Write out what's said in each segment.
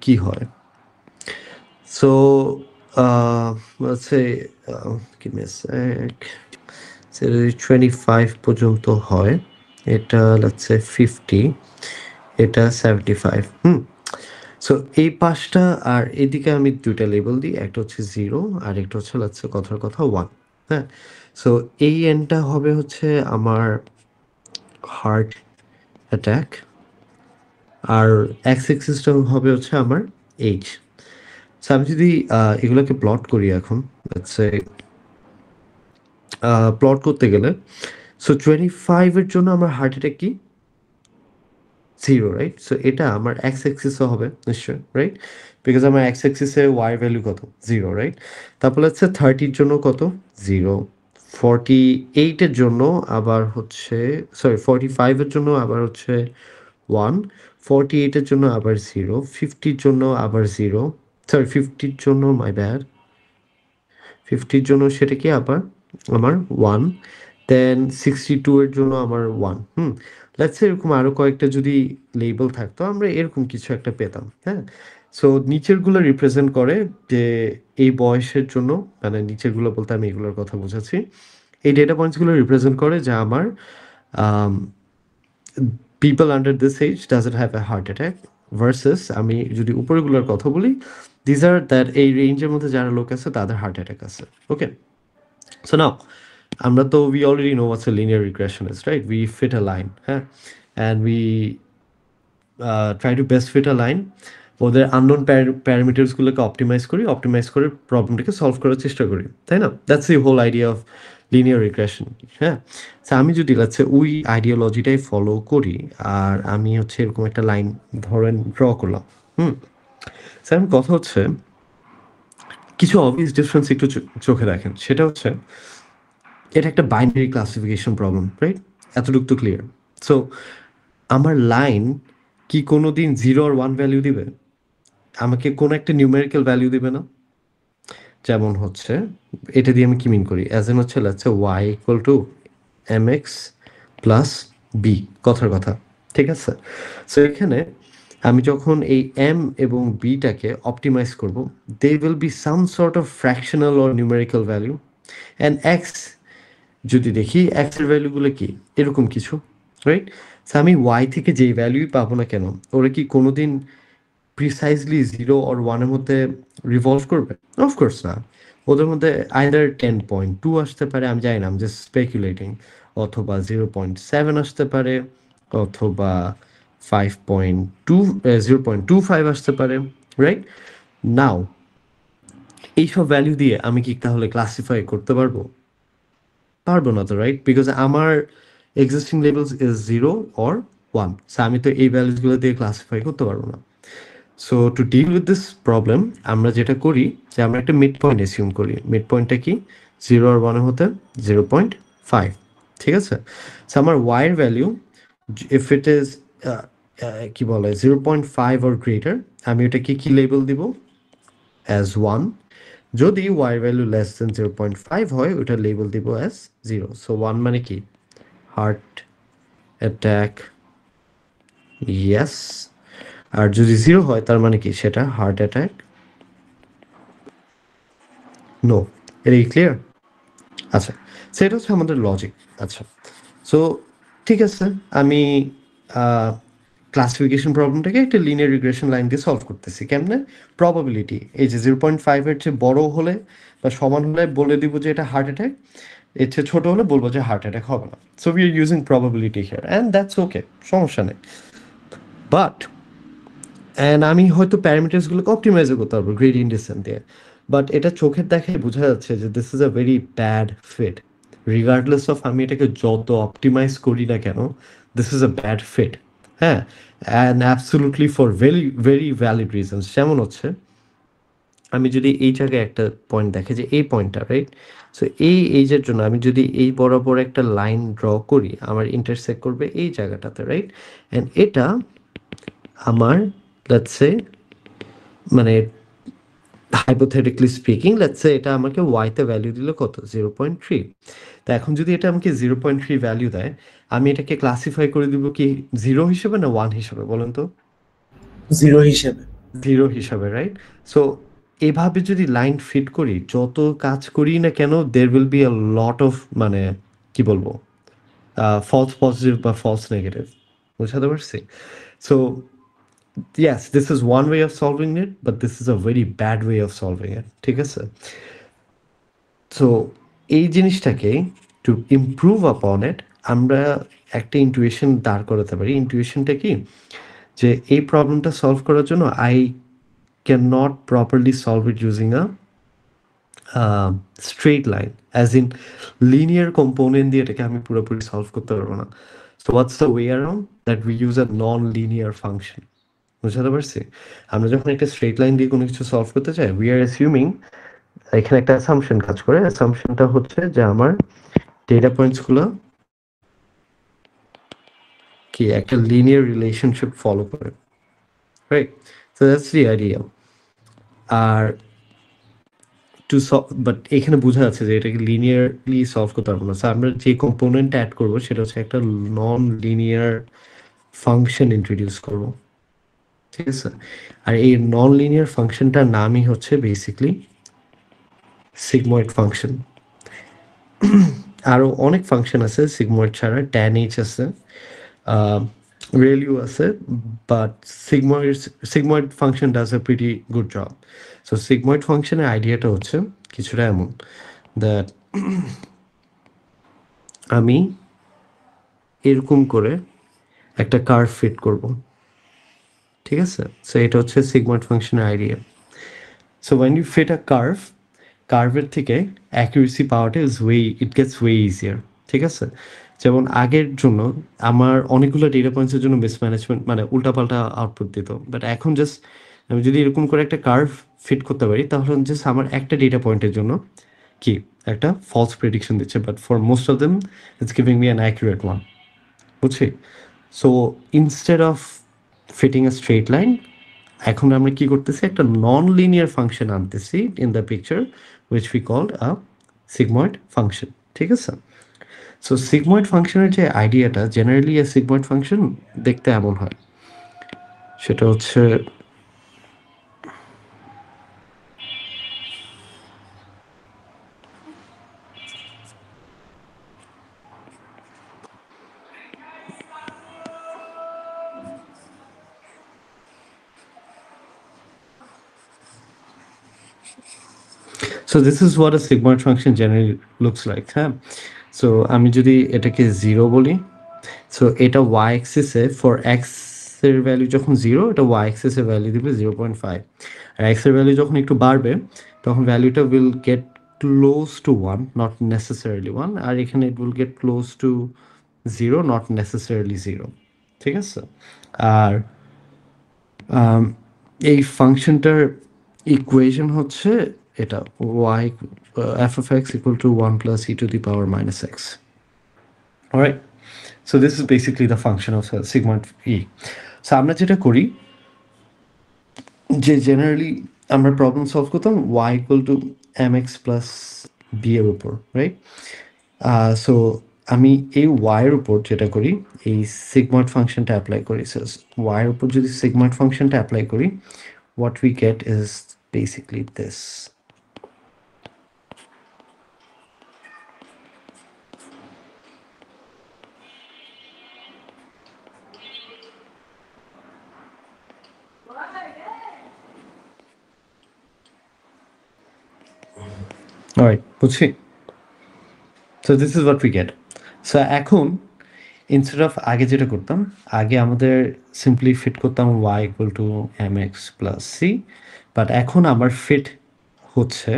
কি হয়। So let's say give me a sec. So 25 পর্যন্ত হয়, এটা let's say 50, এটা 75। সো এই পাঁচটা, আর এদিকে আমি দুইটা লেবেল দিই, একটা হচ্ছে 0 আর একটা হচ্ছে let's say কথার কথা 1। হ্যাঁ, সো এই এনটা হবে হচ্ছে আমার হার্ট অ্যাটাক, আর এক্স এক্সিসটা হবে হচ্ছে আমার এইজ। সো আমি যদি এগুলোকে প্লট করি এখন, let's say প্লট করতে গেলে, সো 25-এর জন্য আমার হার্ট অ্যাটাক কি 0, রাইট? সো এটা আমার এক্স এক্সিসও হবে নিশ্চয়ই, রাইট? বিকজ আমার এক্স এক্সিসে ওয়াই ভ্যালু কত 0, রাইট? তারপর হচ্ছে 30-র জন্য কত 0, 48-এর জন্য আবার হচ্ছে, সরি 45-এর জন্য আবার হচ্ছে 1, 48-এর জন্য আবার 0, 50-র জন্য আবার 0, সরি 50-র জন্য মাই ব্যাড, 50-র জন্য সেটা কি আবার আমার 1, দেন 62-এর জন্য আমার 1। লেটস সে এরকম আরও কয়েকটা যদি লেবেল থাকতো, আমরা এরকম কিছু একটা পেতাম। হ্যাঁ, সো নিচেরগুলো রিপ্রেজেন্ট করে যে এই বয়সের জন্য, মানে নিচেরগুলো বলতে আমি এগুলোর কথা বোঝাচ্ছি, এই ডেটা পয়েন্টসগুলো রিপ্রেজেন্ট করে যে আমার people under this age doesn't have a heart attack, versus আমি যদি উপরেগুলোর কথা বলি, দিজ আর দ্যাট এই রেঞ্জের মধ্যে যারা লোক আছে তাদের হার্ট অ্যাটাক আছে। ওকে, সো নাও আমরা তো we already know what's a linear regression is, right? We fit a line, হ্যাঁ, and we try to best fit a line, ওদের আননোন প্যারামিটার্সগুলোকে অপটিমাইজ করে প্রবলেমটাকে সলভ করার চেষ্টা করি, তাই না? That's the whole idea of linear regression. হ্যাঁ, সো আমি যদি লাগছে ওই আইডিওলজিটাই ফলো করি, আর আমি হচ্ছে এরকম একটা লাইন ধরেন ড্র করলাম। স্যার কথা হচ্ছে কিছু অবভিয়াস ডিফারেন্স একটু চোখে দেখেন, সেটা হচ্ছে এটা একটা বাইনারি ক্লাসিফিকেশন প্রবলেম, রাইট? এতটুকু তো ক্লিয়ার। সো আমার লাইন কি কোনো দিন 0 আর 1 ভ্যালু দিবে? আমাকে কোনো একটা নিউমেরিক্যাল ভ্যালু দিবে না? যেমন হচ্ছে এটা দিয়ে আমি কি মিন করি, অ্যাজ এন হচ্ছে লাগছে y equal to M x plus b, কথার কথা, ঠিক আছে? সো এখানে আমি যখন এই এম এবং বিটাকে অপটিমাইজ করব, they will be some sort of fractional or numerical value, and x যদি দেখি এক্সের ভ্যালুগুলো কি এরকম কিছু, রাইট? সো আমি ওয়াই থেকে যেই ভ্যালুই পাবো না কেন, ওরা কি কোনোদিন প্রিসাইজলি 0 আর 1-এর মধ্যে রিভলভ করবে? অফকোর্স না। ওদের মধ্যে আইদার 10.2 আসতে পারে, আমি জানি না, আমি জাস্ট স্পেকুলেটিং, অথবা 0.7 আসতে পারে, অথবা 5.2 0.25 আসতে পারে, রাইট? নাও এইসব ভ্যালু দিয়ে আমি কি তাহলে ক্লাসিফাই করতে পারবো? পারবো না তো, রাইট? বিকজ আমার existing levels is 0 or 1, so আমি তো এই ভ্যালুসগুলো দিয়ে ক্লাসিফাই করতে পারবো না। So to deal with this problem আমরা যেটা করি যে আমরা একটা মিড পয়েন্ট অ্যাসিউম করি। মিড পয়েন্টটা কি 0 আর 1-এর হতে 0.5, ঠিক আছে? সো আমার ওয়াইয়ের ভ্যালু ইফ ইট ইজ কি বলে 0.5 অর গ্রেটার, আমি ওটাকে কি লেবেল দিব? অ্যাজ 1। যদি ওয়াই ভ্যালু লেস দেন 0.5 হয়, ওটা লেবেল দিব অ্যাজ 0। সো 1 মানে কি হার্ট অ্যাটাক, ইয়েস। আর যদি 0 হয় তার মানে কি সেটা হার্ট অ্যাটাক, নো। এটা কি ক্লিয়ার? আচ্ছা, সেটা হচ্ছে আমাদের লজিক। আচ্ছা, সো ঠিক আছে, আমি ক্লাসিফিকেশন প্রবলেমটাকে একটা লিনিয়ার রিগ্রেশন লাইন দিয়ে সলভ করতেছি। কেমনে? প্রবাবিলিটি, এই যে 0.5-এর চেয়ে বড় হলে বা সমান হলে বলে দিব যে এটা হার্ট অ্যাটাক, এর চেয়ে ছোটো হলে বলবো যে হার্ট অ্যাটাক হবে না। So we are using probability here, and that's okay, সমস্যা নেই। বাট অ্যান্ড আমি হয়তো প্যারামিটার্সগুলোকে অপটিমাইজও করতে পারবো গ্রেডিয়েন্ট ডিসেন্ট দিয়ে, বাট এটা চোখের দেখায় বোঝা যাচ্ছে যে this is a very bad fit. Regardless of আমি এটাকে যত অপটিমাইজ করি না কেন, this is a bad fit. হ্যাঁ, and absolutely for very very valid reasons. যেমন হচ্ছে আমি যদি এই জায়গায় একটা পয়েন্ট দেখে যে এই পয়েন্টটা, রাইট? সো এই এইজের জন্য আমি যদি এই বরাবর একটা লাইন ড্র করি, আমার ইন্টারসেক্ট করবে এই জায়গাটাতে, রাইট? অ্যান্ড এটা আমার লেটস সে, মানে হাইপোথেটিক্যালি স্পিকিং, লেটস সে এটা আমাকে ওয়াইতে ভ্যালু দিল কত 0.3। তো এখন যদি এটা আমাকে 0.3 ভ্যালু দেয়, আমি এটাকে ক্লাসিফাই করে দিব কি 0 হিসেবে না 1 হিসেবে, বলেন তো? 0 হিসেবে। জিরো হিসাবে, রাইট? সো এভাবে যদি লাইন ফিট করি, যত কাজ করি না কেন, there will be a lot of, মানে কি বলবো, ফলস পজিটিভ বা ফলস নেগেটিভ। বুঝাতে পারছি? So yes, this is one way of solving it, but this is a very bad way of solving it, ঠিক আছে? সো এই জিনিসটাকে টু ইমপ্রুভ আপন ইট, আমরা একটা ইনটুইশন দাঁড় করাতে পারি। ইনটুইশনটা কি, যে এই প্রবলেমটা সলভ করার জন্য I can not properly solve it using a straight line, as in linear component দিয়ে এটাকে আমি পুরোপুরি সলভ করতে পারবো না। So what's the way around that we use a non linear function. বুঝতে পারছি? আমরা যখন একটা স্ট্রেট লাইন দিয়ে কোনো কিছু সলভ করতে চাই, উই আর অ্যাসিউমিং, এখানে একটা অ্যাসাম্পশন কাজ করে। অ্যাসাম্পশনটা হচ্ছে যে আমার ডেটা পয়েন্টসগুলো কি একটা লিনিয়ার রিলেশনশিপ ফলো করে, right? So that's the idea. আর টু সলভ, বাট এখানে বোঝা যাচ্ছে যে এটাকে লিনিয়ারলি সলভ করতে পারবো না। সো আমরা যে কম্পোনেন্টটা অ্যাড করবো সেটা হচ্ছে একটা নন লিনিয়ার ফাংশন ইন্ট্রোডিউস করবো, ঠিক আছে? আর এই নন লিনিয়ার ফাংশনটার নামই হচ্ছে বেসিকলি সিগময়েড ফাংশন। আরও অনেক ফাংশন আছে সিগময়েড ছাড়া, ট্যান এইচ আছে, রেলিউ আছে, but sigmoid function does a pretty good job. So sigmoid ফাংশনের আইডিয়াটা হচ্ছে কিছুটা এমন, দ্যাট আমি এরকম করে একটা কার্ভ ফিট করব, ঠিক আছে? সো এটা হচ্ছে সিগময়েড ফাংশনের idea. So when you fit a curve, কার্ভের থেকে অ্যাকুরেসি পাওয়াটা ইট গেটস ওয়ে ইজিয়ার, ঠিক আছে? যেমন আগের জন্য আমার অনেকগুলো ডেটা পয়েন্টসের জন্য মিসম্যানেজমেন্ট, মানে উল্টাপাল্টা আউটপুট দিত, বাট এখন জাস্ট আমি যদি এরকম করে একটা কার্ভ ফিট করতে পারি, তাহলে জাস্ট আমার একটা ডেটা পয়েন্টের জন্য কি একটা ফলস প্রেডিকশন দিচ্ছে, but for most of them it's giving me an accurate one. বুঝছি? So instead of fitting a straight line, এখন আমরা কি করতেছি, একটা নন লিনিয়ার ফাংশন আনতেছি in the picture, which we called a sigmoid function, ঠিক আছে? সো সিগময়েড ফাংশনের যে আইডিয়াটা, জেনারেলি এ সিগময়েড ফাংশন দেখতে এমন হয়, সেটা হচ্ছে so this is what a sigmoid function generally looks like, হ্যাঁ? সো আমি যদি এটাকে জিরো বলি, সো এটা ওয়াই অ্যাক্সিসে ফর এক্স এর ভ্যালু যখন জিরো, এটা ওয়াই অ্যাক্সিসের ভ্যালু দিবে 0.5। আর এক্স এর ভ্যালু যখন একটু বাড়বে, তখন ভ্যালুটা will get close to one, not necessarily one. আর এখানে it will get close to zero, not necessarily zero, ঠিক আছে? আর এই ফাংশনটার ইকুয়েশন হচ্ছে এটা, y f of x equal to 1 plus e to the power minus x. Alright, so this is basically the function of sigmoid e. So আমরা যেটা করি, যে জেনারেলি আমরা প্রবলেম সলভ করতাম y equal to M x plus B এর উপর, right? So আমি এই ওয়াইয়ের উপর যেটা করি, এই সিগময়েড ফাংশনটা অ্যাপ্লাই করি। সো ওয়াইয়ের উপর যদি সিগময়েড ফাংশনটা অ্যাপ্লাই করি, what we get is basically this. All right, বুঝছি? So this is what we get. So এখন ইনস্টেড অফ আগে যেটা করতাম, আগে আমাদের সিম্পলি ফিট করতাম y equal to M x plus c, but এখন আমার ফিট হচ্ছে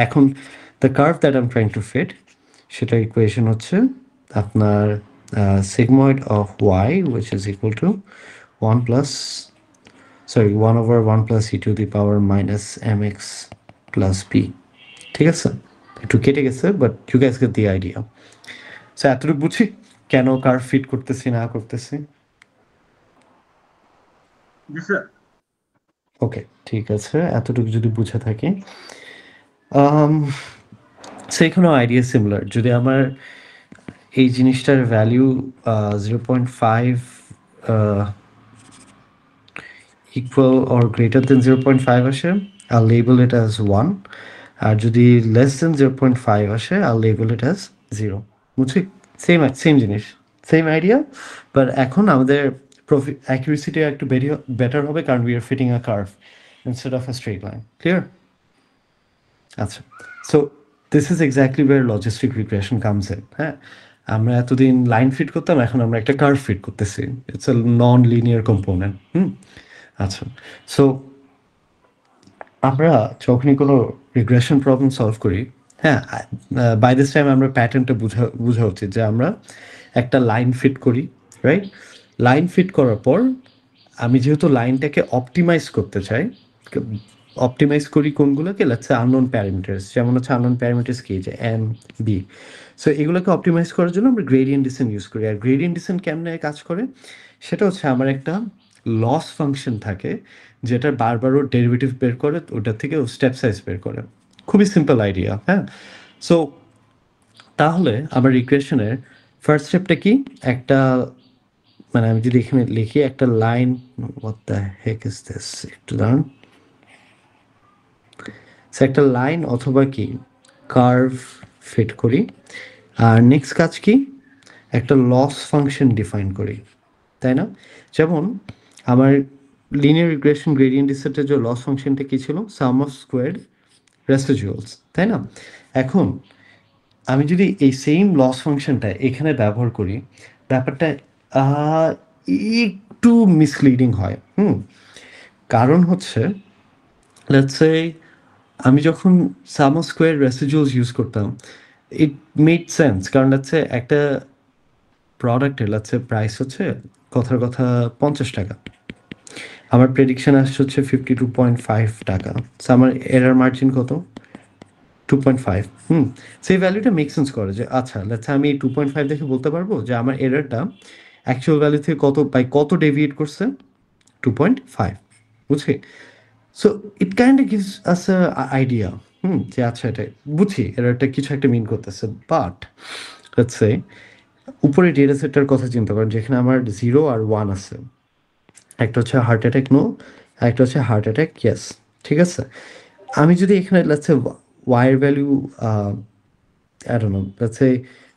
এখন the curve that I am trying to fit, সেটা ইকুয়েশন হচ্ছে আপনার sigmoid of y which is equal to 1 plus, sorry 1 over 1 plus e to the power minus m x plus b, ঠিক আছে? একটু কেটে গেছে, but you gas gate the idea. So এতটুকু বুঝি কেন কার ফিট করতেছি না করতেছি। ওকে, ঠিক আছে, এতটুকু যদি বুঝে থাকি। সেখানেও আইডিয়া সিমিলার। যদি আমার এই জিনিসটার value 0.5 equal or greater than 0.5 আসে, I'll label it as 1, আর যদি less than 0.5 আসে, I'll label it as 0. বুঝছি? সেম জিনিস, সেম আইডিয়া, বাট এখন আমাদের অ্যাকুরেসিটা একটু বেটার হবে, কারণ we are fitting a curve instead of a straight line. Clear? আচ্ছা, so this is exactly where logistic regression comes in. হ্যাঁ, আমরা এতদিন লাইন ফিট করতাম, এখন আমরা একটা কার্ভ ফিট করতেছি। It's a non linear component. আচ্ছা, সো আমরা যখনই কোনো রিগ্রেশন প্রবলেম সলভ করি, হ্যাঁ, বাই দিস টাইম আমরা প্যাটার্নটা বোঝা উচিত যে আমরা একটা লাইন ফিট করি, রাইট? লাইন ফিট করার পর আমি যেহেতু লাইনটাকে অপটিমাইজ করতে চাই, অপটিমাইজ করি কোনগুলোকে? লেটস সে আননোন প্যারামিটার্স, যেমন হচ্ছে আননোন প্যারামিটার্স কি, যে এম বি। সো এগুলোকে অপটিমাইজ করার জন্য আমরা গ্রেডিয়েন্ট ডিসেন্ট ইউজ করি। আর গ্রেডিয়েন্ট ডিসেন্ট কেমনে কাজ করে? সেটা হচ্ছে আমার একটা লস ফাংশন থাকে, যেটা বারবারও ডেরিভেটিভ বের করে, ওটার থেকে স্টেপ সাইজ বের করে। খুবই সিম্পল আইডিয়া। হ্যাঁ, সো তাহলে আমার রিগ্রেশনের ফার্স্ট স্টেপটা কি? একটা, মানে আমি যদি এখানে লিখি একটা line, what the Heck is this, একটু দাঁড়ান। সো একটা লাইন অথবা কি কার্ভ ফিট করি, আর নেক্সট কাজ কি? একটা লস ফাংশন ডিফাইন করি, তাই না? যেমন আমার লিনিয়ার রিগ্রেশন গ্রেডিয়েন্ট ডিসেন্টের যে লস ফাংশনটা কী ছিল? সাম অফ স্কোয়ার্ড রেসিডিউয়ালস, তাই না? এখন আমি যদি এই সেম লস ফাংশনটা এখানে ব্যবহার করি, ব্যাপারটা একটু মিসলিডিং হয়। কারণ হচ্ছে, লেটস সে আমি যখন সাম অফ স্কোয়ার রেসিডিউয়ালস ইউজ করতাম, ইট মেড সেন্স, কারণ লেটস সে একটা প্রোডাক্টের লেটস সে প্রাইস হচ্ছে কথার কথা 50 টাকা, আমার প্রেডিকশন আসছে হচ্ছে 52.5 টাকা। সো আমার এরার মার্জিন কত? 2.5। সেই ভ্যালুটা মেক সেন্স করে যে আচ্ছা, লেটস আমি 2.5 দেখে বলতে পারবো যে আমার এরারটা অ্যাকচুয়াল ভ্যালু থেকে কত ডেভিয়েট করছে? 2.5। বুঝছি? So it kind gives us a idea, যে আচ্ছা এটা বুঝি এরারটা কিছু একটা মিন করতেছে। বাট লেটস সে উপরে ডেটা সেটটার কথা চিন্তা করেন, যেখানে আমার 0 আর 1 আছে। একটা হচ্ছে হার্ট অ্যাটাক নো, আর একটা হচ্ছে হার্ট অ্যাটাক ইয়েস। ঠিক আছে, আমি যদি এখানে লেটস সে ওয়াইয়ের value I don't know, let's say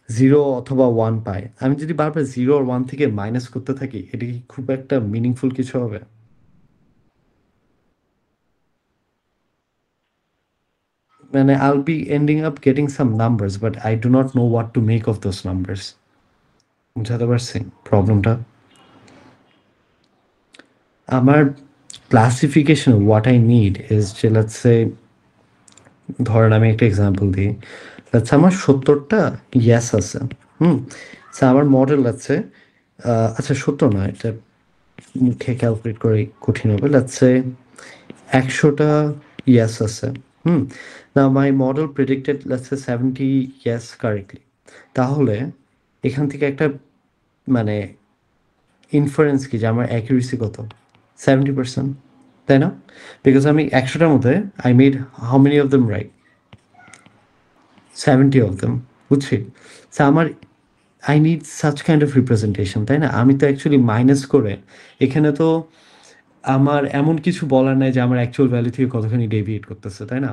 0 অথবা 1 পাই, আমি যদি বারবার 0 আর 1 থেকে মাইনাস করতে থাকি, এটা কি খুব একটা মিনিংফুল কিছু হবে? মানে I'll be ending up getting some numbers, but I do not know what to make of those numbers. বুঝাতে পারছি প্রবলেমটা? আমার classification what I need is যে লেটস সে, ধরেন আমি একটা এক্সাম্পল দিই, লেটস আমার 70টা ইয়েস আছে। সো আমার মডেল আছে, আচ্ছা 70 না, এটা মুখে ক্যালকুলেট করে কঠিন হবে, লেটস সে 100টা ইয়েস আছে। না, my model predicted let's say 70 yes correctly. তাহলে এখান থেকে একটা, মানে ইনফারেন্স কি, যে আমার অ্যাকুরেসি কত? 70%, তাই না? বিকজ আমি 100টার মধ্যে I made how many of them right? 70 of them. বুঝছি? সো আমার I need such kind of representation, তাই না? আমি তো অ্যাকচুয়ালি মাইনাস করে, এখানে তো আমার এমন কিছু বলার নাই যে আমার অ্যাকচুয়াল ভ্যালু থেকে কতখানি ডেভিয়েট করতেছে, তাই না?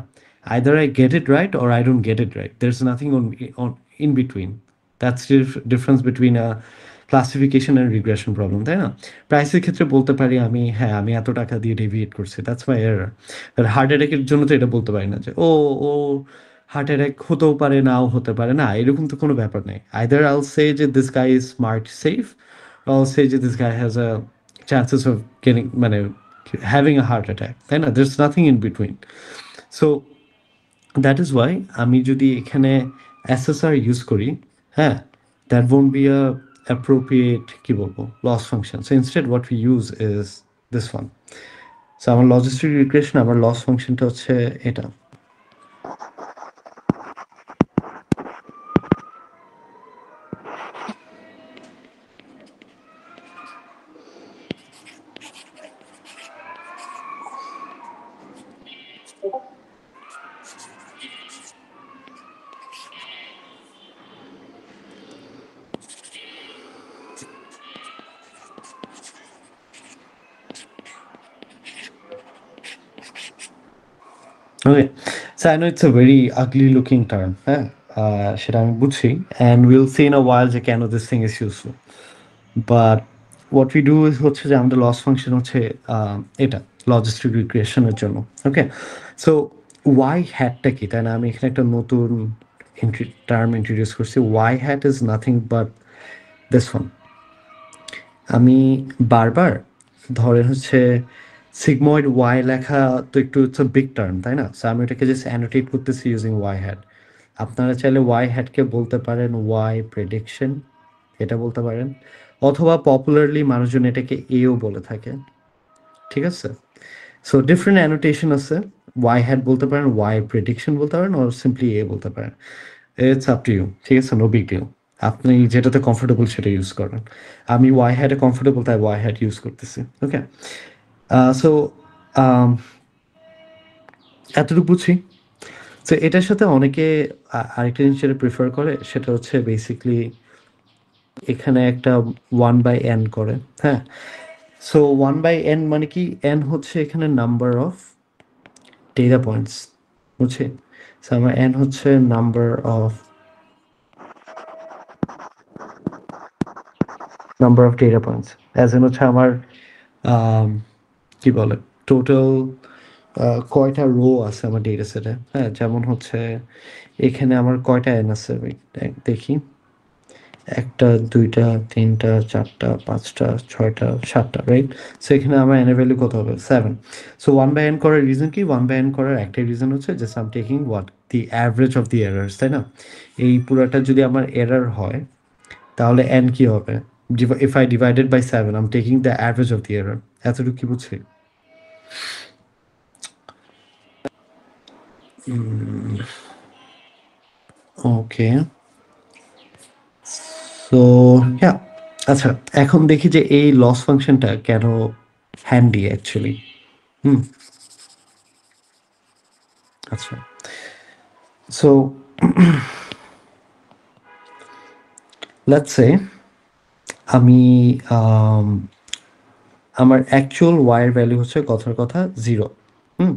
Either I get it right or I don't get it right, there is nothing on in between. That's difference between a classification and regression problem, তাই না? প্রাইসের ক্ষেত্রে বলতে পারি আমি, হ্যাঁ আমি এত টাকা দিয়ে ডেভিয়েট করছি, দ্যাটস মাই এরার। আর হার্ট অ্যাটাকের জন্য তো এটা বলতে পারি না যে ও হার্ট অ্যাটাক হতেও পারে, নাও হতে পারে, না এরকম তো কোনো ব্যাপার নেই। আইদার আইল সে যে this guy is smart safe, I'll say যে this guy has a chances of getting, মানে having a heart attack, তাই না? There's nothing in between. So that is why আমি যদি এখানে SSR ইউজ করি, হ্যাঁ, that won't be a appropriate, কি বলবো, loss function. So instead what we use is this one. So আমার লজিস্টিক রিগ্রেশন, আমার লস ফাংশনটা হচ্ছে এটা। Okay. So I know it's a very ugly looking term, হ্যাঁ? সেটা আমি বুঝছি। And we'll see in a while যে কেন this thing is useful. But what we do is হচ্ছে যে আমাদের লস ফাংশন হচ্ছে এটা লজিস্টিক রিগ্রেশনের জন্য। ওকে? সো ওয়াই হ্যাটটা কি? তাই না? আমি এখানে একটা নতুন টার্ম ইন্ট্রোডিউস করছি। Y hat is nothing but this one. আমি বারবার ধরেন হচ্ছে সিগময়েড ওয়াই লেখা তো একটু হচ্ছে বিগ টার্ম, তাই না? সো আমি এটাকে জাস্ট অ্যানোটেট করতেছি ইউজিং ওয়াই হ্যাট। আপনারা চাইলে ওয়াই হ্যাটকে বলতে পারেন ওয়াই প্রেডিকশন, এটা বলতে পারেন, অথবা পপুলারলি মানুষজন এটাকে এও বলে থাকে। ঠিক আছে? সো ডিফারেন্ট অ্যানোটেশন আছে। ওয়াই হ্যাট বলতে পারেন, ওয়াই প্রেডিকশন বলতে পারেন, অর সিম্পলি এ বলতে পারেন। It's up to you. ঠিক আছে? No big deal. আপনি যেটাতে কমফোর্টেবল সেটা ইউজ করেন। আমি ওয়াই হ্যাটে কমফোর্টেবল তাই ওয়াই হ্যাট ইউজ করতেছি। ওকে? সো এতটুকু বুঝি। সো এটার সাথে অনেকে আরেকটা জিনিস যেটা প্রিফার করে সেটা হচ্ছে বেসিকলি এখানে একটা 1/n করে। হ্যাঁ? সো 1/n মানে কি? n হচ্ছে এখানে নাম্বার অফ ডেটা পয়েন্টস। বুঝছি? সো আমার n হচ্ছে number of data points. As in হচ্ছে আমার আম কি বলে? টোটাল কয়টা রো আছে আমার ডেটা সেটে। হ্যাঁ? যেমন হচ্ছে এখানে আমার কয়টা n আছে? আমি দেখি। ১ টা, ২ টা, ৩ টা, ৪ টা, ৫ টা, ৬ টা, ৭ টা, রাইট? সো এখানে আমার n এর ভ্যালু কত হবে? 7। সো 1/n করার রিজন কি? 1/n করার একটাই রিজন হচ্ছে just I am taking what? The average of the errors, তাই না? এই পুরাটা যদি আমার এরর হয় তাহলে n কি হবে? If I divided by 7 I am taking the average of the error. এতটুকু কি বুঝছি? ওকে। সো ইয়া, আচ্ছা, এখন দেখি যে এই লস ফাংশনটা কেন হ্যান্ডি অ্যাকচুয়ালি। হুম, আচ্ছা। সো লেটস সে আমি আম আমার অ্যাকচুয়াল ওয়াই এর ভ্যালু হচ্ছে কথার কথা 0। হুম?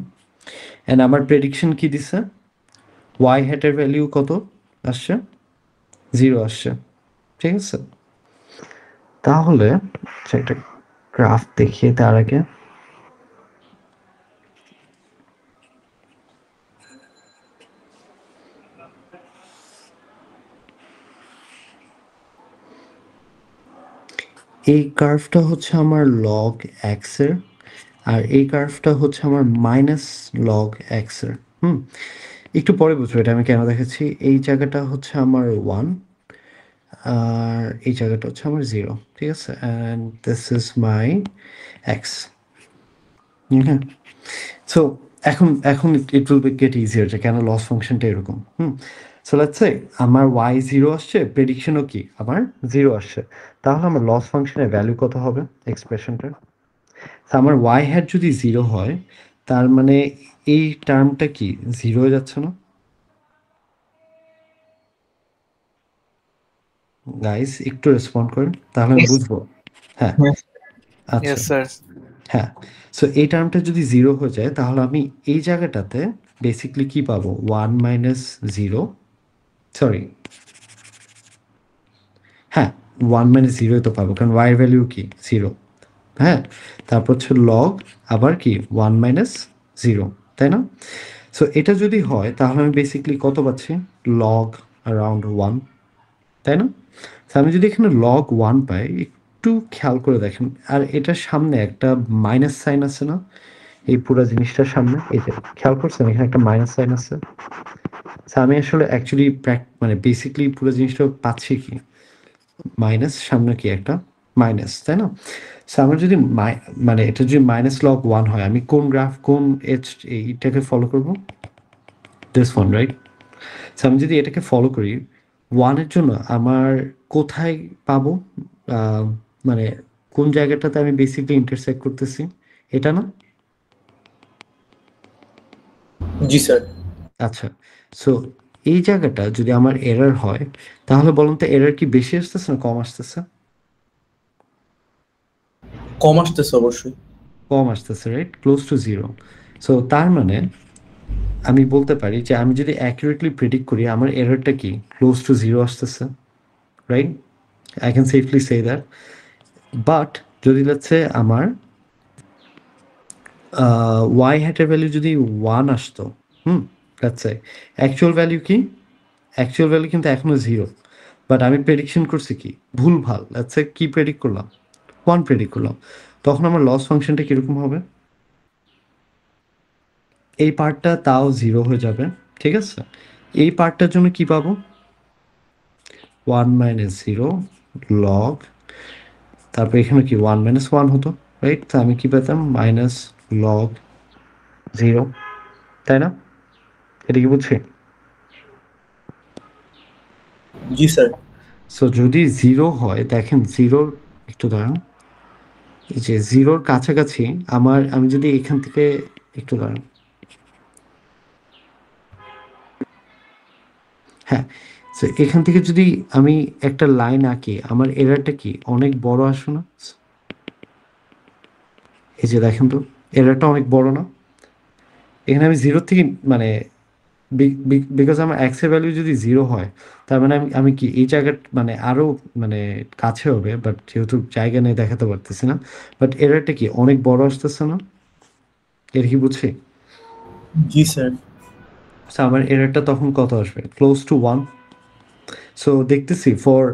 অ্যান্ড আমার প্রেডিকশন কি দিছে? ওয়াই হ্যাটের ভ্যালু কত আসছে? 0 আসছে। ঠিক আছে? তাহলে আচ্ছা, একটা গ্রাফ দেখিয়ে তার আগে এই কার্ভটা হচ্ছে আমার লগ এক্স এর, আর এই কার্ভটা হচ্ছে আমার মাইনাস লগ এক্স এর। হুম? একটু পরে বুঝবো এটা আমি কেন দেখাচ্ছি। এই জায়গাটা হচ্ছে আমার 1 আর এই জায়গাটা হচ্ছে আমার 0। ঠিক আছে? And this is my x. হ্যাঁ? সো এখন এখন it will be get easier যে কেন লস ফাংশনটা এরকম। হুম? সো লেটস সে আমার ওয়াই 0 আসছে, প্রেডিকশনও কি? আমার 0 আসছে। তাহলে আমার লস ফাংশনের ভ্যালু কত হবে এক্সপ্রেশনটার? তো আমার ওয়াই হ্যাট যদি 0 হয় তার মানে এই টার্মটা কি 0 হয়ে যাচ্ছে না? গাইস একটু রেসপন্ড করেন তাহলে আমি Yes. বুঝবো। হ্যাঁ, Yes. আচ্ছা। Yes, sir. হ্যাঁ, সো এই টার্মটা যদি 0 হয়ে যায় তাহলে আমি এই জায়গাটাতে বেসিক্যালি কি পাবো? 1 মাইনাস 0, সরি, হ্যাঁ, 1 মাইনাস 0 তো পাবো কারণ y এর ভ্যালু কি? 0। হ্যাঁ? তারপর হচ্ছে লগ আবার কি? 1 মাইনাস 0, তাই না? সো এটা যদি হয় তাহলে আমি বেসিক্যালি কত পাচ্ছি? লগ অ্যারাউন্ড 1, তাই না? তো আমি যদি এখানে লগ 1 পাই, একটু খেয়াল করে দেখেন। আর এটার সামনে একটা মাইনাস সাইন আছে না? এই পুরা জিনিসটার সামনে এই যে খেয়াল করছেন এখানে একটা মাইনাস সাইন আছে। তো আমি আসলে অ্যাকচুয়ালি মানে বেসিক্যালি পুরো জিনিসটা পাচ্ছি কি? মাইনাস সামনে কি একটা মাইনাস, তাই না? সো আমার যদি মানে এটা যদি মাইনাস লগ 1 হয় আমি কোন গ্রাফ কোন এজ এইটাকে ফলো করব? This one, right? সো আমি যদি এটাকে ফলো করি 1 এর জন্য আমার কোথায় পাবো? আহ, মানে কোন জায়গাটাতে আমি বেসিক্যালি ইন্টারসেক্ট করতেছি? এটা না? জি স্যার। আচ্ছা। সো এই জায়গাটা যদি আমার এরর হয় তাহলে বলুন তো এরর কি বেশি আসতেছে না কম আসতেছে? কম আসতেছে অবশ্যই। কম আসতেছে, রাইট? Close two 0। সো তার মানে আমি বলতে পারি যে আমি যদি অ্যাকুরেটলি প্রেডিক্ট করি আমার এররটা কি ক্লোজ টু জিরো আসতেছে, right? I can safely say that. But যদি লেটসে আমার ওয়াই হ্যাটের ভ্যালু যদি ওয়ান আসতো, লেটসে অ্যাকচুয়াল ভ্যালু কি? অ্যাকচুয়াল ভ্যালু কিন্তু এখনো জিরো, বাট আমি প্রেডিকশন করছি কি ভুলভাল, লেটসে কি প্রেডিক্ট করলাম? ওয়ান প্রেডিক্ট করলাম। তখন আমার লস ফাংশনটা কীরকম হবে? এই পার্টটা তাও জিরো হয়ে যাবে, ঠিক আছে? এই পার্টটার জন্য কি পাবো? ওয়ান মাইনাস জিরো লগ, তারপর এখানে কি ওয়ান মাইনাস ওয়ান হতো, রাইট? তো আমি কি পেতাম? মাইনাস লগ জিরো, তাই না? এটা কি বুঝছি? জি স্যার। সো যদি জিরো হয়, দেখেন জিরোর একটু দাঁড়ান, এই যে জিরোর কাছাকাছি আমি যদি এখান থেকে একটু দাঁড়ান, হ্যাঁ, তো এখান থেকে যদি আমি একটা লাইন আঁকি, আমার এরারটা কি অনেক বড় আসে না? এই যে দেখেন তো, এরারটা অনেক বড় না? এখানে আমি জিরো থেকে মানে বিকজ আমার এক্স এর ভ্যালু যদি জিরো হয়, তার মানে আমি কি এই জায়গা মানে আরো মানে কাছে হবে, বাট যেহেতু জায়গা নেই দেখাতে পারতেছি না। বাট এরারটা কি অনেক বড় আসতেছে না? এর কি বুঝছি? জি স্যার। So আমার এরারটা তখন কত আসবে? Close to one. সো দেখতেছি ফর,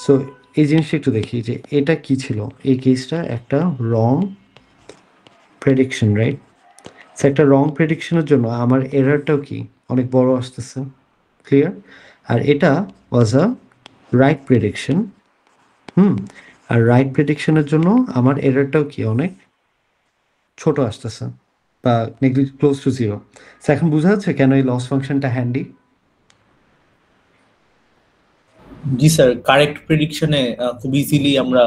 সো এই জিনিসটা একটু দেখি যে এটা কি ছিল। এই কেসটা একটা রং প্রেডিকশন, রাইট? সো একটা রং প্রেডিকশনের জন্য আমার এরারটাও কি অনেক বড় আসতেছে, ক্লিয়ার? আর এটা ওয়াজ আ রাইট প্রেডিকশন। আর রাইট প্রেডিকশনের জন্য আমার এরারটাও কি অনেক ছোট আসতেছে, বা ক্লোজ টু জিরো। সো এখন বোঝা যাচ্ছে কেন এই লস ফাংশনটা হ্যান্ডি। জি স্যার, কারেক্ট প্রেডিকশনে খুব ইজিলি আমরা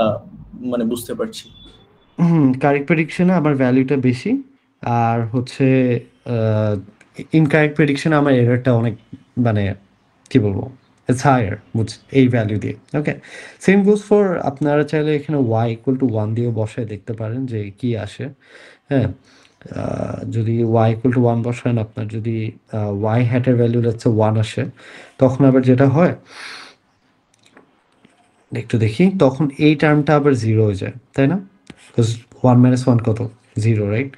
মানে বুঝতে পারছি। কারেক্ট প্রেডিকশনে আমার ভ্যালুটা বেশি, আর হচ্ছে ইনকারেক্ট প্রেডিকশনে আমার এরারটা অনেক মানে কি বলবো, ইটস হায়ার, এই ভ্যালু দিয়ে। ওকে, সেম গোজ ফর, আপনারা চাইলে এখানে ওয়াই ইকুয়াল টু ওয়ান দিয়েও বসায় দেখতে পারেন যে কি আসে। হ্যাঁ, যদি ওয়াই ইকুয়াল টু ওয়ান বসান, আপনার যদি ওয়াই হ্যাটের ভ্যালু হচ্ছে ওয়ান আসে, তখন আবার যেটা হয় একটু দেখি, তখন এই টার্মটা আবার জিরো হয়ে যায়, তাই না? বিকজ ওয়ান মাইনাস ওয়ান কত? Zero, right?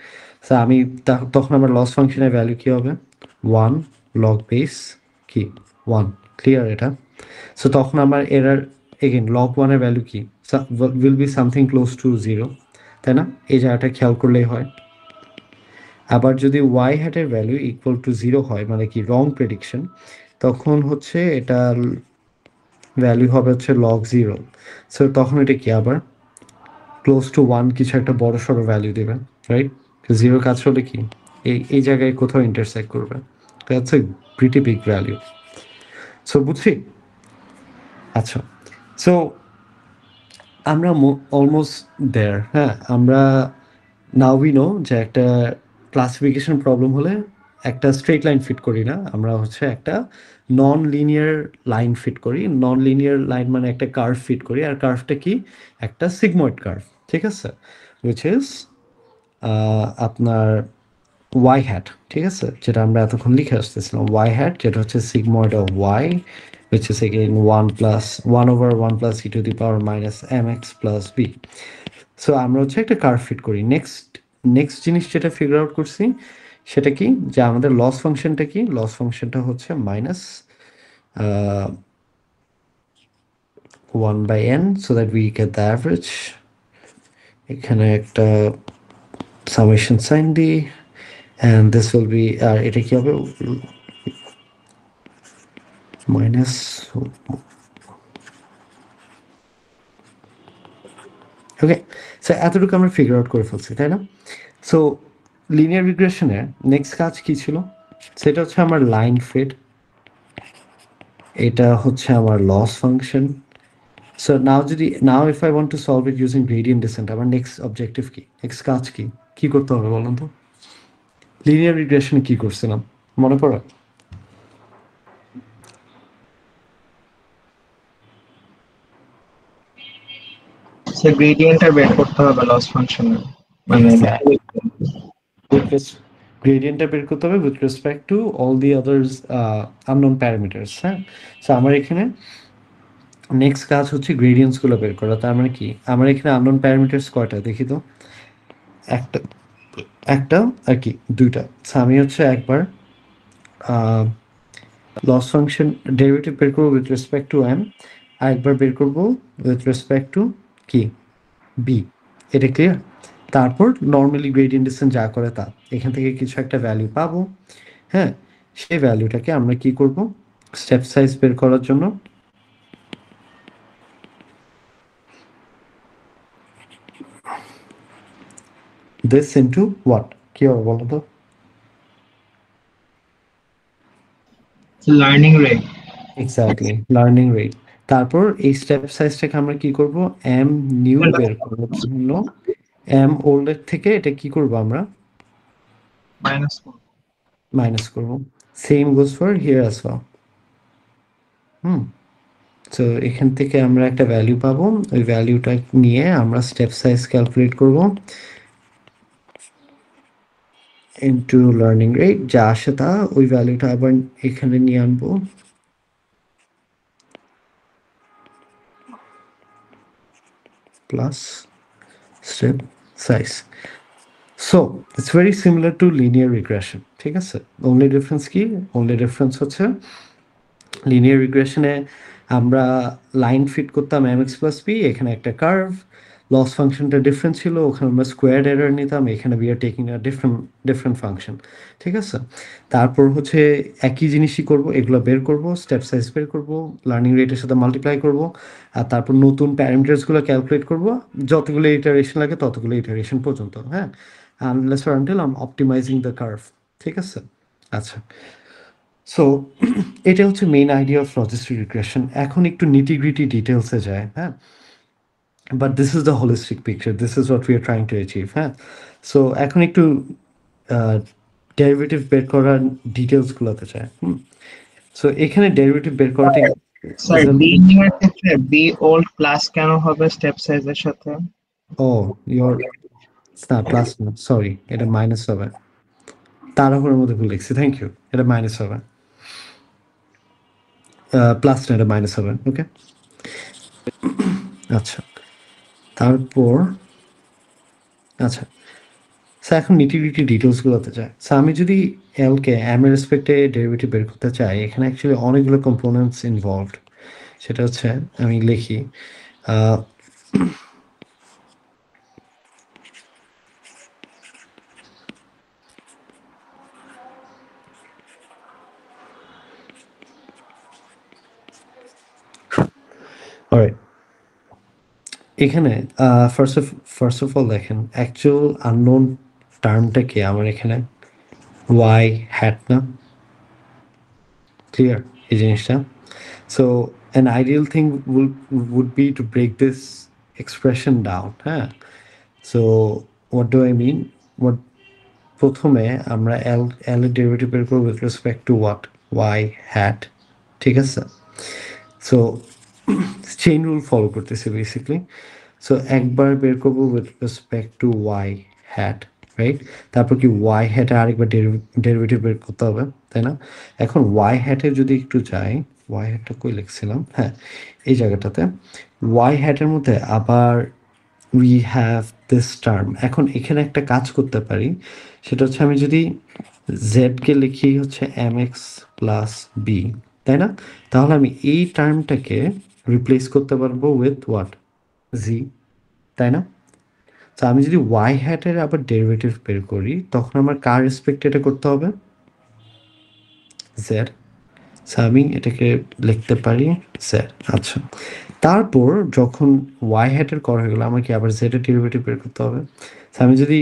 সো আমি তখন আমার লস ফাংশনের ভ্যালু কী হবে? ওয়ান লগ বেস কি ওয়ান, ক্লিয়ার এটা? সো তখন আমার এরার এগেন লগ ওয়ানের ভ্যালু কি will be something close to zero, তাই না? এই জায়গাটা খেয়াল করলেই হয়। আবার যদি ওয়াই হ্যাটের ভ্যালু ইকুয়াল টু জিরো হয়, মানে কি রং প্রেডিকশন, তখন হচ্ছে এটার ভ্যালু হবে হচ্ছে লগ জিরো। সো তখন এটা কি আবার ক্লোজ টু ওয়ান কিছু একটা বড় সড়ো ভ্যালু দেবে, রাইট? জিরোর কাছে হলে কি এই জায়গায় কোথাও ইন্টারসেক্ট করবে, that's a pretty big value. So বুঝছি? আচ্ছা, সো আমরা অলমোস্ট দেয়ার। হ্যাঁ, আমরা নাও উই নো যে একটা ক্লাসিফিকেশন প্রবলেম হলে একটা স্ট্রেট লাইন ফিট করি না, আমরা হচ্ছে একটা নন লিনিয়ার লাইন ফিট করি। নন লিনিয়ার লাইন মানে একটা কার্ভ ফিট করি, আর কার্ভটা কি? একটা সিগময়েড কার্ভ, ঠিক আছে? উইচ ইজ আপনার ওয়াই হ্যাট, ঠিক আছে? যেটা আমরা এতক্ষণ লিখে আসতেছিলাম, ওয়াই হ্যাট, যেটা হচ্ছে sigmoid of y, which is again 1 plus 1 over 1 plus e to the power minus mx plus b. So আমরা হচ্ছে একটা কার্ভ ফিট করি। নেক্সট জিনিস যেটা ফিগার আউট করছি সেটা কি, যে আমাদের লস ফাংশনটা কি? লস ফাংশনটা হচ্ছে minus 1 by n so that we get the average। এখানে একটা সামেশন সাইন দিই, and this will be এটা কি হবে? মাইনাস, ওকে। সো এতটুকু আমরা ফিগার আউট করে ফেলছি, তাই না? সো লিনিয়ার রিগ্রেশনের নেক্সট কাজ কি ছিল? সেটা হচ্ছে আমার লাইন ফিট, এটা হচ্ছে আমার loss function. So now if I want to solve it using gradient descent, আমার নেক্সট অবজেক্টিভ কি, নেক্সট কাজ কি, কি করতে হবে বলুন তো? লিনিয়ার রিগ্রেশনে কি করছিলাম মনে পড়ে? সে গ্রেডিয়েন্টটা বের করতে হবে লস ফাংশনে, মানে গুড কোয়েশ্চেন, গ্রেডিয়েন্টটা বের করতে হবে with respect to all the others unknown parameters. হ্যাঁ, সো আমার এখানে নেক্সট কাজ হচ্ছে গ্রেডিয়েন্টসগুলো বের করা। তার মানে কি, আমার এখানে আননোন প্যারামিটার্স কয়টা দেখি তো, একটা একটা আর কি দুইটা। সো আমি হচ্ছে একবার লস ফাংশন ডেরিভেটিভ বের করবো উইথ রেসপেক্ট টু এম, আর একবার বের করবো উইথ রেসপেক্ট টু কি বি। এটা ক্লিয়ার? তারপর নর্মালি গ্রেডিয়েন্ট ডিসেন্ট যা করে তা, এখান থেকে কিছু একটা ভ্যালু পাবো। হ্যাঁ, সেই ভ্যালুটাকে আমরা কি করব, স্টেপ সাইজ বের করার জন্য দিস ইনটু হোয়াট, কি হবে বলো তো? Learning rate. Exactly, learning rate. তারপর এই স্টেপ সাইজটাকে আমরা কি করব, এম নিউ বের করার জন্য এম ওল্ডের থেকে এটা কি করব আমরা, মাইনাস মাইনাস করব। Same goes for here as well. তো এখান থেকে আমরা একটা ভ্যালু পাবো, ওই ভ্যালুটা নিয়ে আমরা স্টেপ সাইজ ক্যালকুলেট করব ইনটু লার্নিং রেট, যা আসে তা ওই ভ্যালুটা আবার এখানে নিয়ে আনবো plus step size. So it's very similar to linear regression, ঠিক আছে? অনলি ডিফারেন্স কি, অনলি ডিফারেন্স হচ্ছে লিনিয়ার রিগ্রেশনে আমরা লাইন ফিট করতাম এম এক্স প্লাস বি, এখানে একটা কার্ভ, লস ফাংশনটা ডিফারেন্ট ছিল, ওখানে আমরা স্কোয়ার এরর নিতাম, এখানে we are taking a different different function, ঠিক আছে? তারপর হচ্ছে একই জিনিসই করব, এগুলো বের করব, স্টেপ সাইজ বের করব, লার্নিং রেটের সাথে মাল্টিপ্লাই করব, আর তারপর নতুন প্যারামিটার্সগুলো ক্যালকুলেট করব, যতগুলো ইটারেশন লাগে ততগুলো ইটারেশন পর্যন্ত। হ্যাঁ, unless or until I am optimising the curve, ঠিক আছে? আচ্ছা, সো এটা হচ্ছে main idea of logistic regression. এখন একটু নিটিগ্রিটি ডিটেলসে যায়। হ্যাঁ, but this is the holistic picture, this is what we are trying to achieve. হ্যাঁ, সো এখন একটু ডেরিভেটিভ বের করার ডিটেলসগুলোতে যায়। সো এখানে ডেরিভেটিভ বের করাটা স্যার, বি নিউ এর ক্ষেত্রে বি ওল্ড প্লাস কেন হবে স্টেপ সাইজের সাথে? ও ইয়োর না, প্লাস না, সরি, এটা মাইনাস হবে। তাড়াহুড়োর মধ্যে ভুল লিখছি, থ্যাংক ইউ। এটা মাইনাস হবে, প্লাস না, এটা মাইনাস হবে। ওকে, আচ্ছা, তারপর আচ্ছা, স্যার এখন নিটিগ্রিটি ডিটেলসগুলোতে যায়। স্যার আমি যদি এলকে এম এর রেসপেক্টে ডেরিভেটিভ বের করতে চাই, এখানে অ্যাকচুয়ালি অনেকগুলো কম্পোনেন্টস ইনভলভড। সেটা হচ্ছে, আমি লিখি অলরাইট, এখানে ফার্স্ট অফ অল দেখেন অ্যাকচুয়াল আননোন টার্মটা কি আমার এখানে, ওয়াই হ্যাট না? ক্লিয়ার এই জিনিসটা? So an ideal thing would be to break this expression down. হ্যাঁ, so what do I mean? what প্রথমে আমরা এল এর ডেরিভেটিভ বের করব with respect to what, y hat, ঠিক আছে? সো চেইন রুল ফলো করতেছে বেসিকলি। সো একবার বের করবো with respect to Y hat, right? তারপর কি ওয়াই হ্যাটে আরেকবার ডেরিভেটিভ বের করতে হবে, তাই না? এখন ওয়াই হ্যাটে যদি একটু যাই, ওয়াই হ্যাটটা কই লিখছিলাম, হ্যাঁ এই জায়গাটাতে, ওয়াই হ্যাটের মধ্যে আবার উই হ্যাভ দিস টার্ম। এখন এখানে একটা কাজ করতে পারি, সেটা হচ্ছে আমি যদি জেডকে লিখি হচ্ছে এম এক্স প্লাস বি, তাই না? তাহলে আমি এই টার্মটাকে রিপ্লেস করতে পারবো উইথ হোয়াট, জি, তাই না? তো আমি যদি ওয়াই হ্যাটের আবার ডেরিভেটিভ বের করি, তখন আমার কার রেসপেক্ট এটা করতে হবে, জেড। সো আমি এটাকে লিখতে পারি জেড। আচ্ছা, তারপর যখন ওয়াই হ্যাটের করা হয়ে গেলো, আমাকে আবার জেড এর ডেরিভেটিভ বের করতে হবে। সো আমি যদি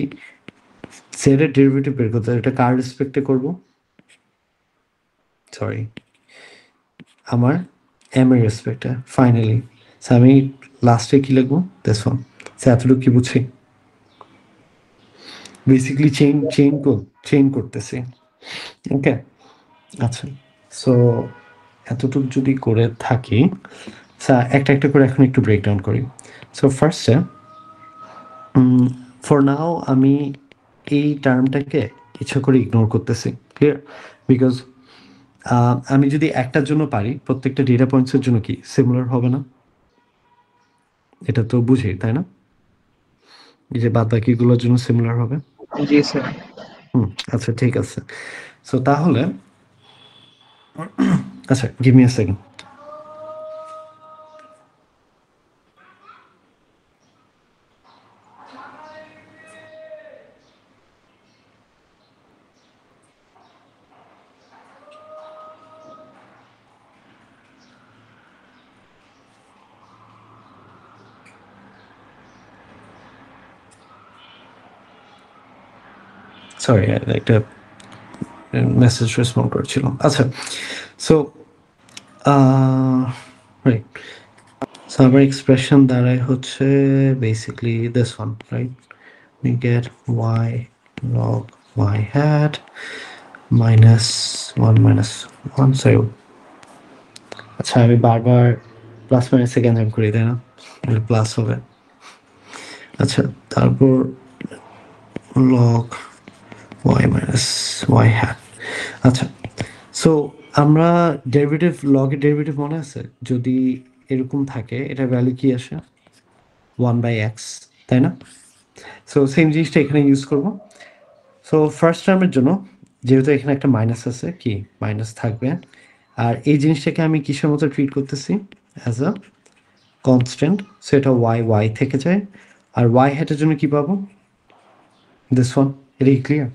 জেড এর ডেরিভেটিভ বের করতে হয়, এটা কার রেসপেক্টে করব, সরি আমার এম এর রেসপেক্টে। ফাইনালি সো আমি লাস্টে কি লিখবো, দিস ওয়ান। সো এতটুকু কি বুঝছি? বেসিক্যালি চেইন করতেছি। ওকে, আচ্ছা, সো এতটুকু যদি করে থাকি, একটা একটা করে এখন একটু ব্রেকডাউন করি। সো ফার্স্টে ফর নাও আমি এই টার্মটাকে ইচ্ছা করে ইগনোর করতেছি, ক্লিয়ার? বিকজ আমি যদি একটার জন্য পারি, প্রত্যেকটা ডেটা পয়েন্টসের জন্য কি সিমিলার হবে না? এটা তো বুঝি, তাই না? এই যে বাদ বাকিগুলোর জন্য সিমিলার হবে। জি স্যার। আচ্ছা ঠিক আছে। সো তাহলে আচ্ছা, গিভ মি আ সেকেন্ড। সরি, একটা মেসেজ রেসপন্ড করেছিলাম। আচ্ছা, সো রাইট, সো আমার এক্সপ্রেশন দাঁড়ায় হচ্ছে basically this one, right? We get y log y hat minus 1 minus 1, sorry, আচ্ছা আমি বারবার প্লাস মাইনাস সেকেন্ড টাইম করি, তাই না? প্লাস হবে। আচ্ছা, তারপর log y minus y hat। আচ্ছা, সো আমরা ডেরিভেটিভ, লগের ডেরিভেটিভ মনে আছে? যদি এরকম থাকে, এটা ভ্যালু কি আসে? 1/x, তাই না? সো সেম জিনিসটা এখানে ইউজ করব। সো ফার্স্ট টার্মের জন্য যেহেতু এখানে একটা মাইনাস আছে, কি মাইনাস থাকবে, আর এই জিনিসটাকে আমি কিসের মতো ট্রিট করতেছি? As a constant. সো এটা ওয়াই ওয়াই থেকে যায়, আর ওয়াই হ্যাটের জন্য কি পাবো? This one. এটা কি ক্লিয়ার?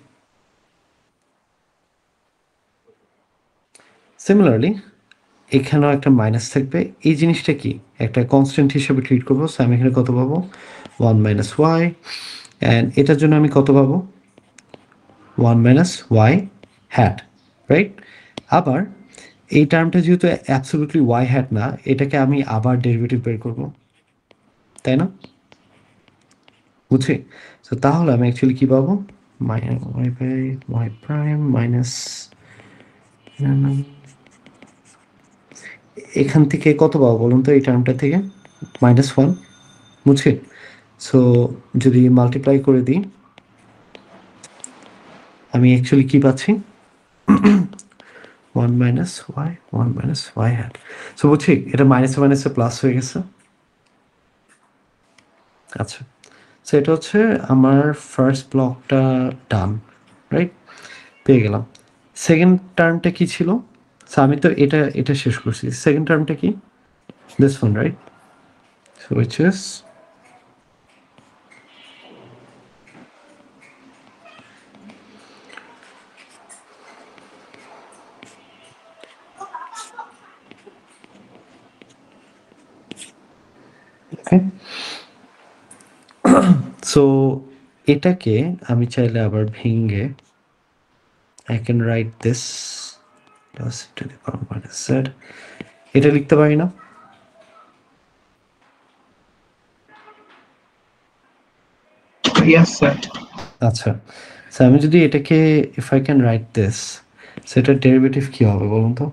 সিমিলারলি এখানেও একটা মাইনাস থাকবে, এই জিনিসটা কি একটা কনস্ট্যান্ট হিসেবে ট্রিট করবো। সো আমি এখানে কত পাবো? 1 মাইনাস ওয়াই, অ্যান্ড এটার জন্য আমি কত পাবো? 1 মাইনাস ওয়াই হ্যাট, রাইট? আবার এই টার্মটা যেহেতু অ্যাবসলিউটলি ওয়াই হ্যাট না, এটাকে আমি আবার ডেরিভেটিভ বের করব, তাই না? বুঝছি। সো তাহলে আমি অ্যাকচুয়ালি কি পাবো? Y by y prime minus, এখান থেকে কত পাবো বলুন তো? এই টার্মটা থেকে -1, বুঝছি। সো যদি মাল্টিপ্লাই করে দিই, আমি অ্যাকচুয়ালি কি পাচ্ছি? 1 মাইনাস ওয়াই হ্যাট। সো বুঝছি, এটা মাইনাসে মাইনাসে প্লাস হয়ে গেছে। আচ্ছা, সো এটা হচ্ছে আমার ফার্স্ট ব্লকটা ডান, রাইট? পেয়ে গেলাম। সেকেন্ড টার্মটা কি ছিল? সো আমি তো এটা এটা শেষ করছি। সেকেন্ড টার্মটা কি? This one, right? So which is okay. So এটাকে আমি চাইলে আবার ভেঙে I can write this plus to the power minus z, এটা লিখতে পারি না? Yes sir. আচ্ছা, সো আমি যদি এটাকে if I can write this, so এটার ডেরিভেটিভ কি হবে বলুন তো?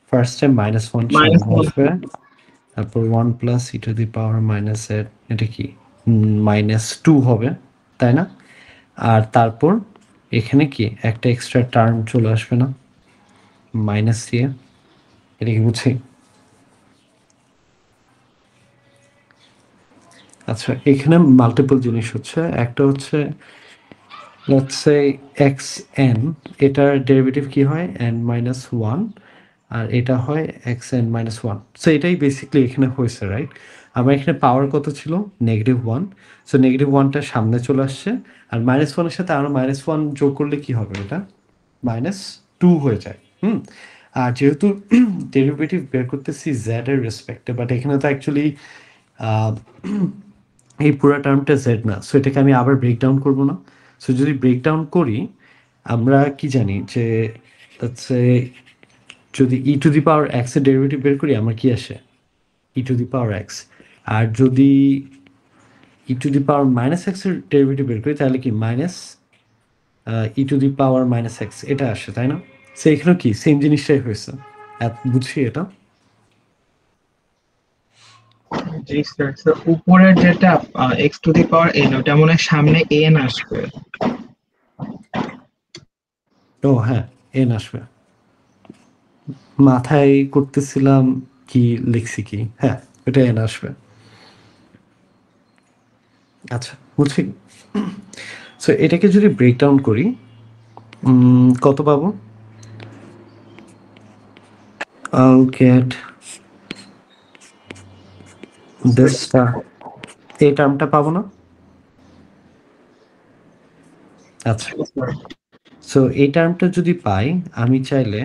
ফার্স্ট টাইম -1 সামনে আসবে, তারপর 1 plus e to the power minus z, এটা কি -2 হবে, তাই না? আর তারপর এখানে কি একটা এক্সট্রা টার্ম চলে আসবে না মাইনাস দিয়ে? এটা কি বুঝছি? আচ্ছা, এখানে মাল্টিপল জিনিস হচ্ছে। একটা হচ্ছে লেটস সে xn, এটার ডেরিভেটিভ কি হয়? n-1, আর এটা হয় xn-1। সো এটাই বেসিক্যালি এখানে হয়েছে, রাইট? আমার এখানে পাওয়ার কত ছিল? -1। সো -1টা সামনে চলে আসছে, আর -1 এর সাথে আরো -1 যোগ করলে কি হবে? এটা -2 হয়ে যায়। আর যেহেতু ডেরিভেটিভ বের করতেছি z এর রেসপেক্টে, বাট এখানে তো অ্যাকচুয়ালি এই পুরো টার্মটা z না। সো এটাকে আমি আবার ব্রেকডাউন করব না? সো যদি ব্রেকডাউন করি, আমরা কি জানি যে লেটস সে যদি e to the power x এর ডেরিভেটিভ বের করি, আমার কি আসে? ই টু দি পাওয়ার এক্স। আর যদি e to the power minus x এর ডেরিভেটিভ বের করি, তাহলে কি minus e to the power minus x, এটা আসে, তাই না? সো এখানেও কি সেম জিনিসটাই হয়েছে। বুঝছি এটা? জি স্যার, স্যার উপরের যেটা x two the power N, ওটা মনে হয় সামনে এন আসবে। ও হ্যাঁ, এন আসবে। মাথায় করতেছিলাম কি লিখছি কি, হ্যাঁ এটা এন আসবে। আচ্ছা বুঝছি। সো এটাকে যদি ব্রেকডাউন করি কত পাবো? I'll get দিসটা, এই টার্মটা পাবো না? আচ্ছা, সো এই টার্মটা যদি পাই, আমি চাইলে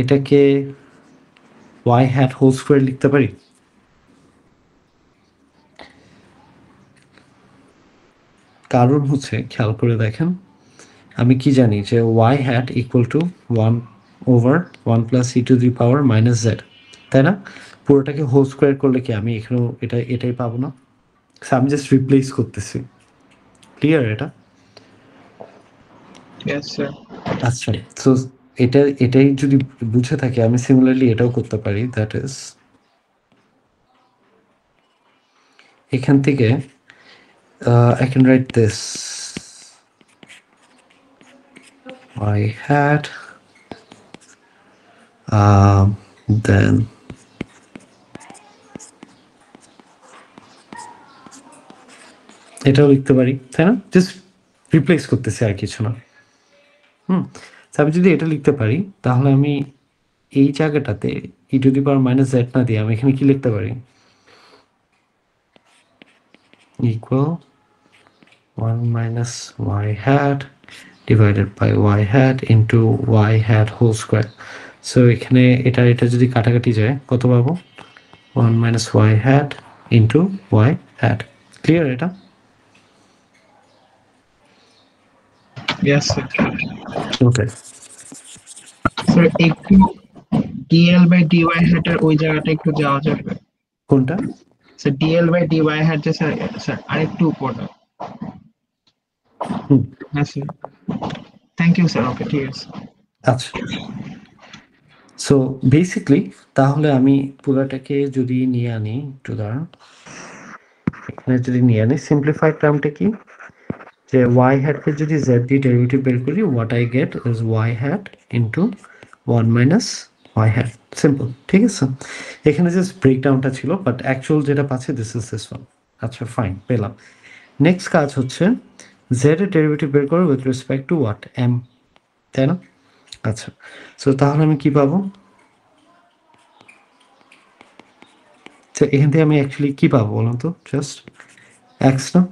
এটাকে y hat হোল স্কোয়ার লিখতে পারি। কারণ হচ্ছে খেয়াল করে দেখেন, আমি কি জানি যে y hat equal to 1/1 plus e two the power minus Z, তাই না? পুরোটাকে হোল স্কোয়ার করলে কি আমি এখানেও এটাই পাবো না? So, আমি জাস্ট রিপ্লেস করতেছি। ক্লিয়ার এটা? Yes sir. আচ্ছা, সো এটাই যদি বুঝে থাকি, আমি সিমিলারলি এটাও করতে পারি, দ্যাট ইজ এখান থেকে I can write this y hat then এটাও লিখতে পারি, তাই না? জাস্ট রিপ্লেস করতেছি আর কিছু না। আমি যদি এটা লিখতে পারি, তাহলে আমি এই জায়গাটাতে e to the power minus z না দিয়ে আমি এখানে কি লিখতে পারি? Equal 1 minus y hat divided by y hat into y hat whole square. So এখানে এটা যদি কাটাকাটি যায় কত পাবো? 1 minus y hat into y hat. Clear এটা? Yes sir. ওকে, স্যার একটু ডিএল বাই ডিওয়াই হ্যাটের ওই জায়গাটা একটু যাওয়া যাবে? কোনটা? Sir DL by DY hat যে স্যার, স্যার আরেকটু উপরে। হুম, হ্যাঁ sir, thank you sir. Okay ঠিক আছে। আচ্ছা। সো বেসিকলি তাহলে আমি পুরোটাকে যদি নিয়ে আনি, একটু দাঁড়ান, এখানে যদি নিয়ে আনি, সিম্পলিফাইড টার্মটা কি, যে y হ্যাটকে যদি z দিয়ে ডেরিভেটিভ বের করি, what I get is y hat into 1 minus y hat. Simple, ঠিক আছে? এখানে জাস্ট ব্রেকডাউনটা ছিল, বাট অ্যাকচুয়াল যেটা পাচ্ছি দিস ইজ দিস ওয়ান। আচ্ছা ফাইন, পেলাম। নেক্সট কাজ হচ্ছে z এর ডেরিভেটিভ বের করো with respect to what, m, তাই না? আচ্ছা, সো তাহলে আমি কি পাবো? তো এখান থেকে আমি অ্যাকচুয়ালি কি পাবো বলুন তো, জাস্ট এক্স না?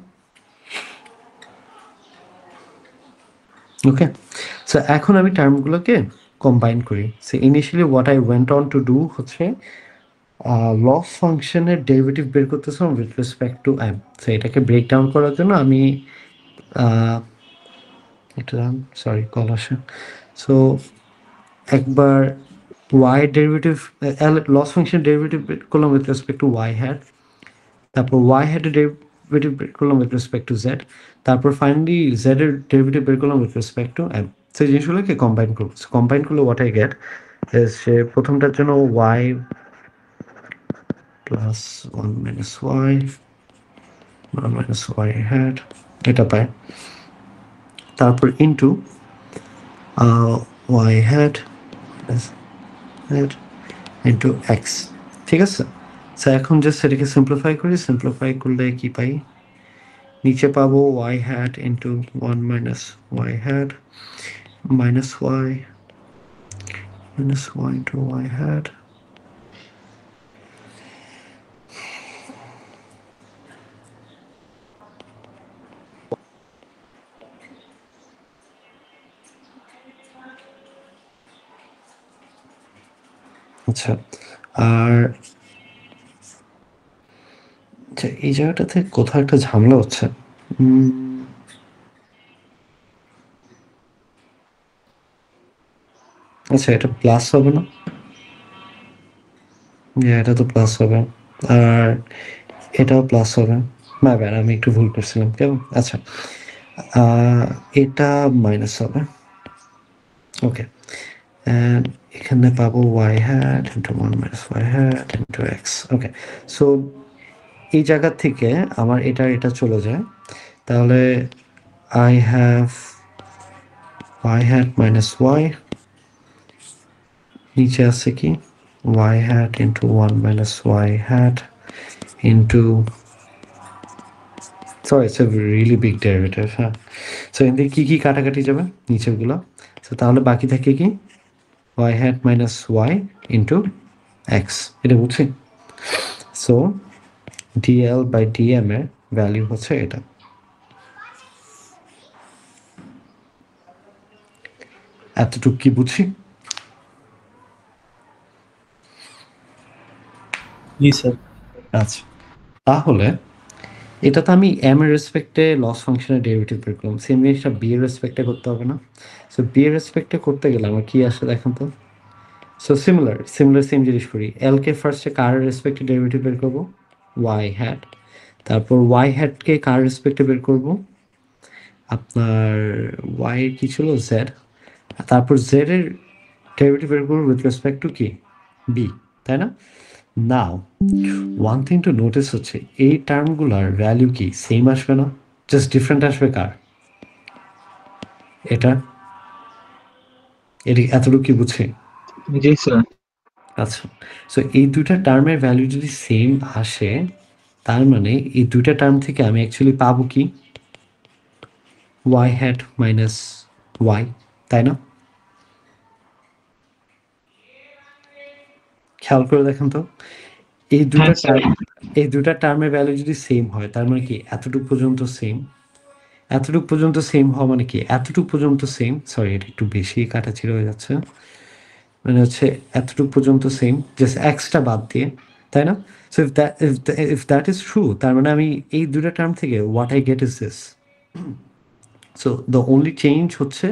ওকে, সো এখন আমি টার্মগুলোকে কম্বাইন করি। So initially what I went on to do হচ্ছে লস ফাংশনের ডেরিভেটিভ বের করতেছিলাম with respect to M. So এটাকে ব্রেক ডাউন করার জন্য আমি এটা সরি কল আসে। সো একবার Y derivative, loss function derivative বের করলাম with respect to Y hat, তারপর ওয়াই হ্যাটের ডেরিভেটিভ বের করলাম উইথ রেসপেক্ট টু জেড, তারপর ফাইনালি জেড এর ডেরিভেটিভ বের করলাম উইথ রেসপেক্ট টু এম। সেই জিনিসগুলোকে কম্বাইন করবো। কম্বাইন করলে হোয়াট আই গেট সে প্রথমটার জন্য Y plus 1 minus y 1 minus y hat এটা পায়, তারপর into y hat into x, ঠিক আছে? সো এখন জাস্ট এটাকে সিম্পলিফাই করি, সিম্পলিফাই করলে কি পাই? নিচে পাবো y hat into 1 minus y hat minus y into y hat। আচ্ছা, আর আচ্ছা এই জায়গাটাতে কোথাও একটা ঝামেলা হচ্ছে। আচ্ছা এটা প্লাস হবে না? এটা তো প্লাস হবে, আর এটাও প্লাস হবে। না ব্যাড, আমি একটু ভুল করছিলাম কেমন। আচ্ছা এটা মাইনাস হবে। ওকে, and এখানে পাবো y hat into 1 minus y hat into x. ওকে, সো এই জায়গা থেকে আমার এটা চলে যায়, তাহলে I have y hat minus y, নিচে আছে কি y hat into 1 minus y hat into, sorry, it's a really big derivative, হ্যাঁ। সো এখান থেকে কি কাটাকাটি যাবে নিচেরগুলো, সো তাহলে বাকি থাকে কি y hat minus y into x, এটা বুঝছি। সো dl by dm এর ভ্যালু হচ্ছে এটা। এতটুকু কি বুঝছি? জি স্যার। আচ্ছা, তাহলে এটা তো আমি এম এর রেসপেক্টে লস ফাংশনের ডেরিভেটিভ বের করলাম, সেম জিনিসটা বি এর রেসপেক্টে করতে হবে না? সো বি এর রেসপেক্টে করতে গেলে আমার কি আসে দেখেন তো। সো সিমিলার সেম জিনিস করি, এল কে ফার্স্টে কার রেসপেক্টে ডেরিভেটিভ বের করবো, ওয়াই হ্যাট, তারপর ওয়াই হ্যাটকে কার রেসপেক্টে বের করবো, আপনার ওয়াই কি ছিল জেড, তারপর জেড এর ডেরিভেটিভ বের করবো উইথ রেসপেক্ট টু কি বি, তাই না? নাও ওয়ান থিং টু নোটিস হচ্ছে এই টার্মগুলার ভ্যালু কি সেম আসবে না, জাস্ট ডিফারেন্ট আসবে কার, এটা এটি এতটুকু কি বুঝছি? জি স্যার। আচ্ছা, সো এই দুইটা টার্মের ভ্যালু যদি সেম আসে, তার মানে এই দুইটা টার্ম থেকে আমি অ্যাকচুয়ালি পাবো কি ওয়াই হ্যাট মাইনাস ওয়াই, তাই না? খেয়াল করে দেখেন তো, এই দুইটা হ্যাঁ স্যার। এই দুইটা টার্মের ভ্যালু যদি সেম হয়, তার মানে কি এতটুকু পর্যন্ত সেম, এতটুকু পর্যন্ত সেম হওয়া মানে কি এতটুকু পর্যন্ত সেম, সরি এটা একটু বেশি কাটাছিড়া হয়ে যাচ্ছে, মানে হচ্ছে এতটুকু পর্যন্ত সেম জাস্ট এক্সট্রা বাদ দিয়ে, তাই না? So if that is true, তার মানে আমি এই দুটা টার্ম থেকে what I get is this. So the only change হচ্ছে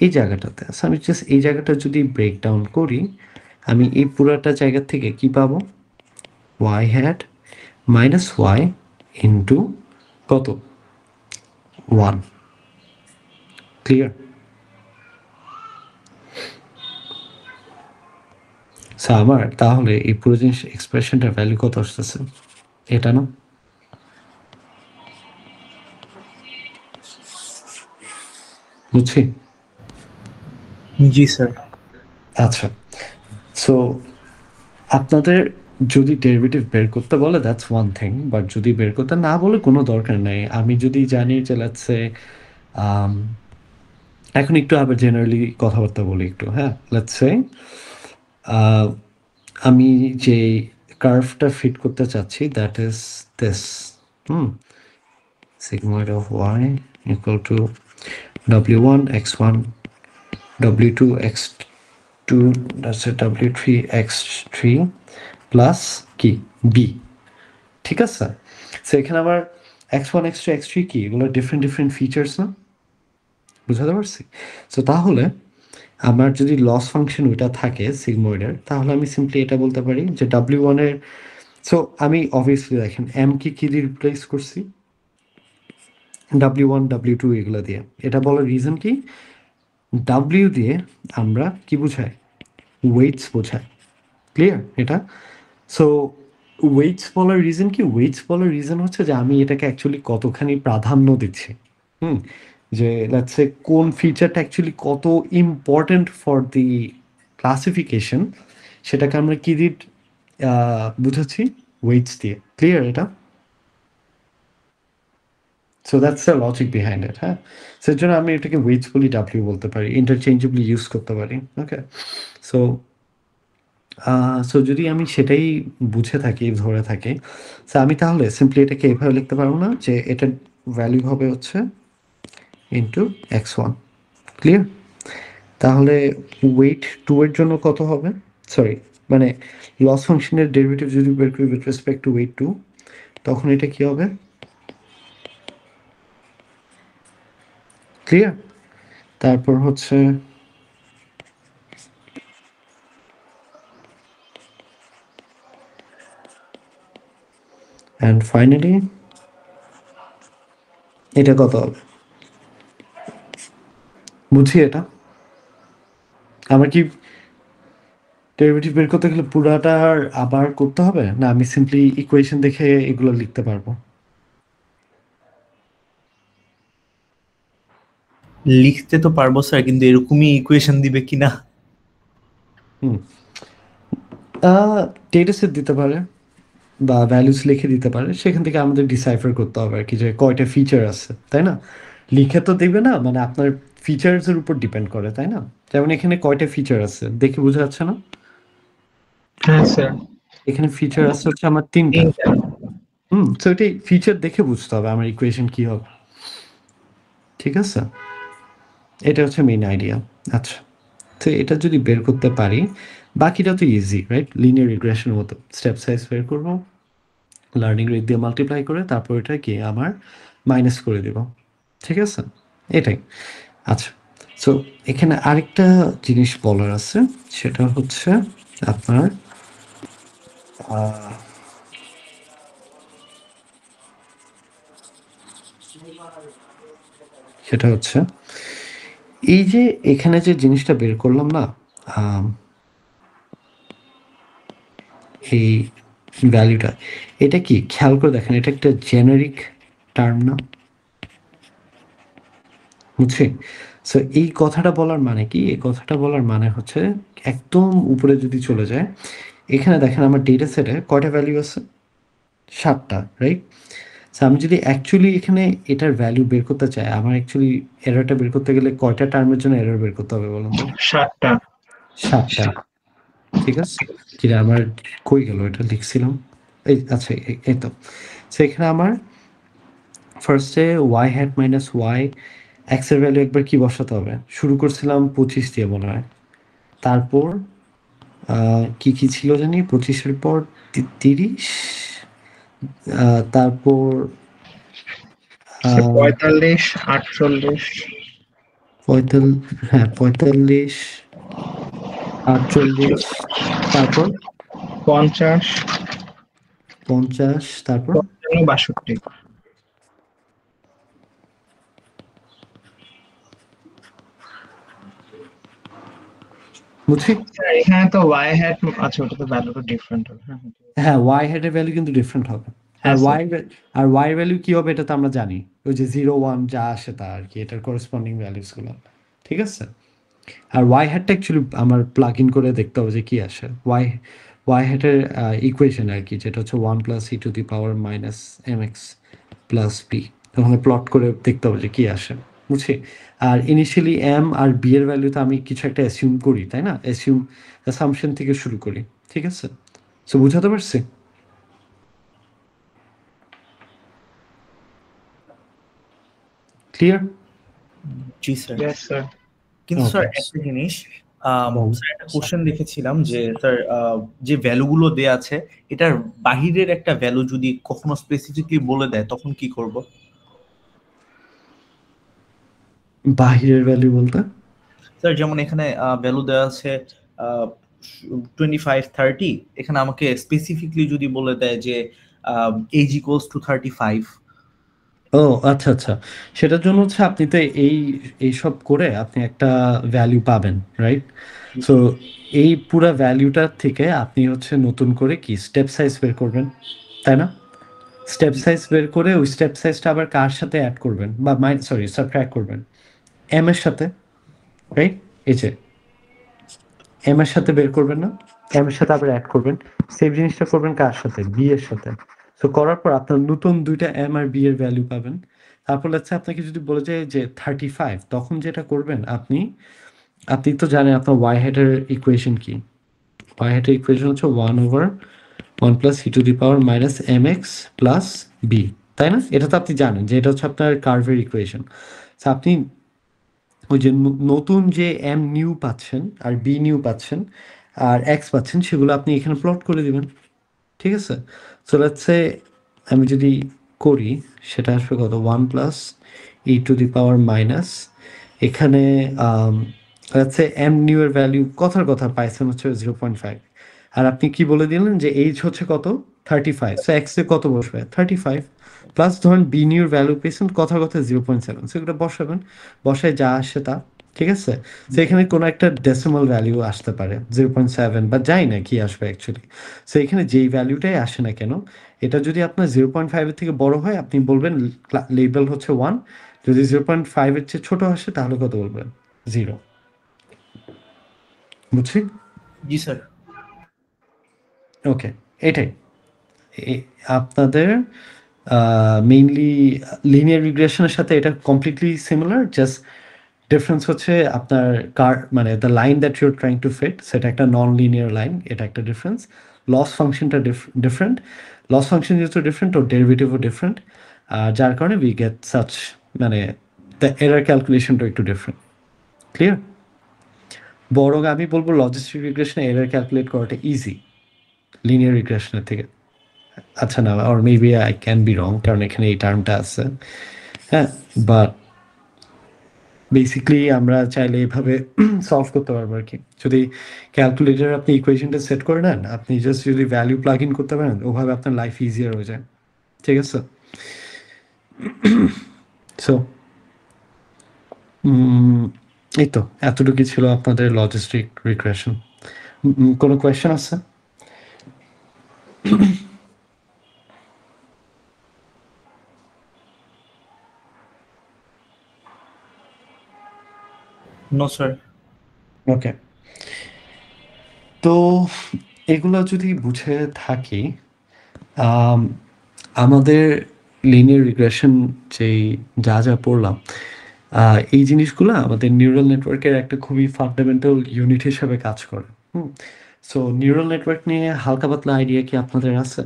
এই জায়গাটাতে। সো আমি জাস্ট এই জায়গাটা যদি ব্রেক ডাউন করি, আমি এই পুরাটা জায়গা থেকে কি পাবো, Y hat minus Y into কত, 1, ক্লিয়ার? সো আমার তাহলে এই পুরো জিনিস এক্সপ্রেশনটার ভ্যালু কত আসতেছে, এটা না? বুঝছি? জি স্যার। আচ্ছা, সো আপনাদের যদি ডেরিভেটিভ বের করতে বলে দ্যাটস ওয়ান থিং, বাট যদি বের করতে না বলে কোনো দরকার নেই। আমি যদি জানি যে লেটস সে এখন একটু আবার জেনারেলি কথাবার্তা বলি একটু, হ্যাঁ। লেটস সে আমি যে কার্ভটা ফিট করতে চাচ্ছি that is this, sigmoid of y equal to w1 x1 w2 x2, that's it, w3 x3 plus কি b, ঠিক আছে? সো এখানে আবার x1 x2 x3 কি, এগুলো ডিফারেন্ট ফিচার্স না, বুঝাতে পারছি? সো তাহলে আমার যদি লস ফাংশন ওইটা থাকে সিগময়েডের, তাহলে আমি সিম্পলি এটা বলতে পারি যে w1 এর, সো আমি অবভিয়াসলি দেখেন এম কি দিয়ে রিপ্লেস করছি, w1 w2 এগুলো দিয়ে। এটা বলার রিজন কি, w দিয়ে আমরা কি বোঝাই, ওয়েটস বোঝায়, ক্লিয়ার এটা? সো ওয়েটস বলার রিজন কি, ওয়েটস বলার রিজন হচ্ছে যে আমি এটাকে অ্যাকচুয়ালি কতখানি প্রাধান্য দিচ্ছি, যে লেটস সে কোন ফিচারটা অ্যাকচুয়ালি কত ইম্পর্টেন্ট ফর দি ক্লাসিফিকেশন, সেটাকে আমরা কি দিয়ে বুঝাচ্ছি, ওয়েটস দিয়ে, ক্লিয়ার এটা? So that's the logic behind it, হ্যাঁ। সেই জন্য আমি এটাকে ওয়েটস বলি, ডাব্লিউ বলতে পারি, ইন্টারচেঞ্জেবলি ইউজ করতে পারি, ওকে। সো সো যদি আমি সেটাই বুঝে থাকি, ধরে থাকি, সো আমি তাহলে সিম্পলি এটাকে এভাবে লিখতে পারবো না যে এটার ভ্যালু হবে হচ্ছে ইন্টু x1, ক্লিয়ার? তাহলে ওয়েট টু এর জন্য কত হবে, সরি মানে লস ফাংশনের ডেরিভেটিভ যদি বের করি with respect to weight two, তখন এটা কি হবে, ক্লিয়ার? তারপর হচ্ছে অ্যান্ড ফাইনালি এটা কত হবে, বুঝি এটা? আমার কি ডেরিভেটিভ বের করতে গেলে পুরাটা আবার করতে হবে, না আমি সিম্পলি ইকুয়েশন দেখে এগুলো লিখতে পারবো? লিখতে তো পারবো স্যার, কিন্তু এরকমই ইকুয়েশন দিবে কিনা। হুম, ডেটা সেট দিতে পারে বা ভ্যালুস লিখে দিতে পারে, সেখান থেকে আমাদের ডিসাইফার করতে হবে আর কি, যে কয়টা ফিচার আছে, তাই না? লিখে তো দেবে না, মানে আপনার ফিচার্সের উপর ডিপেন্ড করে, তাই না? যেমন এখানে কয়টা ফিচার আছে দেখে বোঝা যাচ্ছে না? হ্যাঁ স্যার, এখানে ফিচার আছে হচ্ছে আমার 3টা। তিনটা। তো এটাই ফিচার দেখে বুঝতে হবে আমার ইকুয়েশন কি হবে। ঠিক আছে, এটা হচ্ছে মেইন আইডিয়া। আচ্ছা, তো এটা যদি বের করতে পারি, বাকিটা তো ইজি, রাইট? লিনিয়ার রিগ্রেশনের মতো স্টেপ সাইজ বের করবো, লার্নিং রেট দিয়ে মাল্টিপ্লাই করে তারপর এটা কি আমার মাইনাস করে দেব। ঠিক আছে, এটাই। আচ্ছা, সো এখানে আরেকটা জিনিস বলার আছে, সেটা হচ্ছে আপনার আহ, সেটা হচ্ছে এই যে এখানে যে জিনিসটা বের করলাম না, আম, এই ভ্যালুটা, এটা কি খেয়াল করে দেখেন, এটা একটা জেনারিক টার্ম না? বুঝছি। সো এই কথাটা বলার মানে কি, এই কথাটা বলার মানে হচ্ছে একদম উপরে যদি চলে যায়, এখানে দেখেন আমার ডেটা সেটে কয়টা ভ্যালু আছে? 7টা, রাইট? সো আমি যদি অ্যাকচুয়ালি এখানে এটার ভ্যালু বের করতে চাই, আমার অ্যাকচুয়ালি এররটা বের করতে গেলে কয়টা টার্মের জন্য এরর বের করতে হবে বলুন তো? 7টা। 7টা। ঠিক আছে, যেটা আমার কই গেল, এটা লিখছিলাম, এই আচ্ছা এই তো। সো এখানে আমার ফার্স্টে ওয়াই হ্যাট মাইনাস ওয়াই, এক্সের ভ্যালু একবার কি বসাতে হবে, শুরু করছিলাম 25 দিয়ে মনে হয়। তারপর কি কি ছিল জানি, 25-এর পর 30, তারপর 45, 48, 45, হ্যাঁ 45, 48, তারপর 50, 50, তারপর 55, 62। বুঝছি। স্যার এখানে তো ওয়াই হ্যাট, আচ্ছা ওটা তো ভ্যালুটা ডিফারেন্ট হবে। হ্যাঁ হ্যাঁ, ঠিক আছে। হ্যাঁ, ওয়াই হেডের ভ্যালু কিন্তু ডিফারেন্ট হবে। আর হ্যাঁ স্যার। ওয়াই ভ্যালু কি হবে এটা তো আমরা জানি, ওই যে 0 1 যা আসে তা আর কি, এটার করেসপন্ডিং ভ্যালুসগুলো। ঠিক আছে, আর ওয়াই হ্যাটটা অ্যাকচুয়ালি আমার প্লাগ ইন করে দেখতে হবে যে কি আসে, ওয়াই হ্যাটের ইকুয়েশন আর কি, যেটা হচ্ছে 1 + e⁻⁻mx প্লাস বি, ওখানে প্লট করে দেখতে হবে যে কি আসে। বুঝছি। আর ইনিশিয়ালি এম আর বি এর ভ্যালুতে আমি কিছু একটা অ্যাসিউম করি, তাই না? অ্যাসাম্পশন থেকে শুরু করি। ঠিক আছে, সো বুঝাতে পারছি? ক্লিয়ার? জি স্যার। Yes sir. কিন্তু স্যার ওকে। একটা জিনিস, বল। স্যার একটা কোশ্চেন দেখেছিলাম যে স্যার যে ভ্যালুগুলো দেয়া আছে এটার বাহিরের একটা ভ্যালু যদি কখনো স্পেসিফিকলি বলে দেয় তখন কি করব? বাহিরের ভ্যালু বলতে? স্যার যেমন এখানে ভ্যালু দেওয়া আছে 25 30, এখানে আমাকে স্পেসিফিকলি যদি বলে দেয় যে এজ ইকুয়ালস টু 35। ও আচ্ছা আচ্ছা, সেটার জন্য হচ্ছে আপনি তো এইসব করে আপনি একটা ভ্যালু পাবেন, রাইট? সো এই পুরা ভ্যালুটার থেকে আপনি হচ্ছে নতুন করে কি স্টেপ সাইজ বের করবেন, তাই না? স্টেপ সাইজ বের করে ওই স্টেপ সাইজটা আবার কার সাথে অ্যাড করবেন, বা সরি সাবট্রাক্ট করবেন? এম এর সাথে, রাইট? এই যে এম এর সাথে বের করবেন না, এম এর সাথে আবার অ্যাড করবেন। সেম জিনিসটা করবেন কার সাথে? বি এর সাথে। সো করার পর আপনার নতুন দুইটা এম আর বি এর ভ্যালু পাবেন। তারপর হচ্ছে আপনাকে যদি বলে যায় যে 35, তখন যেটা করবেন আপনি, আপনি তো জানেন আপনার ওয়াই হেডের ইকুয়েশন কি? ওয়াই হেডের ইকুয়েশন হচ্ছে 1/1 + e⁻⁻mx প্লাস বি, তাই না? এটা তো আপনি জানেন যে এটা হচ্ছে আপনার কার্ভের ইকুয়েশন। আপনি ওই যে নতুন যে এম নিউ পাচ্ছেন আর বি নিউ পাচ্ছেন আর এক্স পাচ্ছেন, সেগুলো আপনি এখানে প্লট করে দিবেন। ঠিক আছে, সো লেটস সে আমি যদি করি, সেটা আসবে কত, 1 + e⁻⁻, এখানে লেটস সে এম নিউ এর ভ্যালু কথার কথা পাইছেন হচ্ছে 0.5, আর আপনি কি বলে দিলেন যে এইচ হচ্ছে কত, 35, সো এক্স এ কত বসবে, 35, প্লাস ধরেন বি নিউর ভ্যালু পেয়েছেন কথার কথা 0.7, সেগুলো বসাবেন, বসায় যা আসে তা। ঠিক আছে? তো এখানে কোনো একটা ডেসিমাল ভ্যালু আসতে পারে 0.7 বা যাই না কি আসবে অ্যাকচুয়ালি। সো এখানে যেই ভ্যালুটাই আসে না কেন, এটা যদি আপনার 0.5-এর থেকে বড় হয় আপনি বলবেন লেবেল হচ্ছে 1, যদি 0.5-এর চেয়ে ছোট আসে তাহলে কত বলবেন? 0। বুঝছি? জি স্যার। ওকে, এটাই। আপনাদের মেইনলি লিনিয়ার রিগ্রেশনের সাথে এটা কমপ্লিটলি সিমিলার, জাস্ট ডিফারেন্স হচ্ছে আপনার মানে the line that your trying to fit সেটা একটা নন লিনিয়ার লাইন, এটা একটা ডিফারেন্স। লস ফাংশনটা ডিফারেন্ট, লস ফাংশন যেহেতু ডিফারেন্ট ওর ডেরিভেটিভও ডিফারেন্ট, যার কারণে উই গেট সাচ, মানে দ্য এরার ক্যালকুলেশনটা একটু ডিফারেন্ট। ক্লিয়ার? বরং আমি বলবো লজিস্টিক রিগ্রেশনে এরার ক্যালকুলেট করাটা ইজি লিনিয়ার রিগ্রেশনের থেকে। আচ্ছা না, or maybe I can be wrong, কারণ এখানে এই টার্মটা আছে। হ্যাঁ, বাট বেসিকলি আমরা চাইলে এভাবে সলভ করতে পারবো আর কি। যদি ক্যালকুলেটর আপনি ইকুয়েশনটা সেট করে নেন, আপনি জাস্ট যদি ভ্যালু প্লাগ ইন করতে পারেন, ওভাবে আপনার লাইফ ইজিয়ার হয়ে যায়। ঠিক আছে? সো এই তো এতটুকু ছিল আপনাদের লজিস্টিক রিগ্রেশন। কোনো কোয়েশ্চেন আছে? No sir. ওকে, তো এগুলো যদি বুঝে থাকি, আম, আমাদের লিনিয়ার রিগ্রেশন যেই যা যা পড়লাম, এই জিনিসগুলো আমাদের নিউরাল নেটওয়ার্কের একটা খুবই ফান্ডামেন্টাল ইউনিট হিসেবে কাজ করে। সো নিউরাল নেটওয়ার্ক নিয়ে হালকা পাতলা আইডিয়া কি আপনাদের আছে?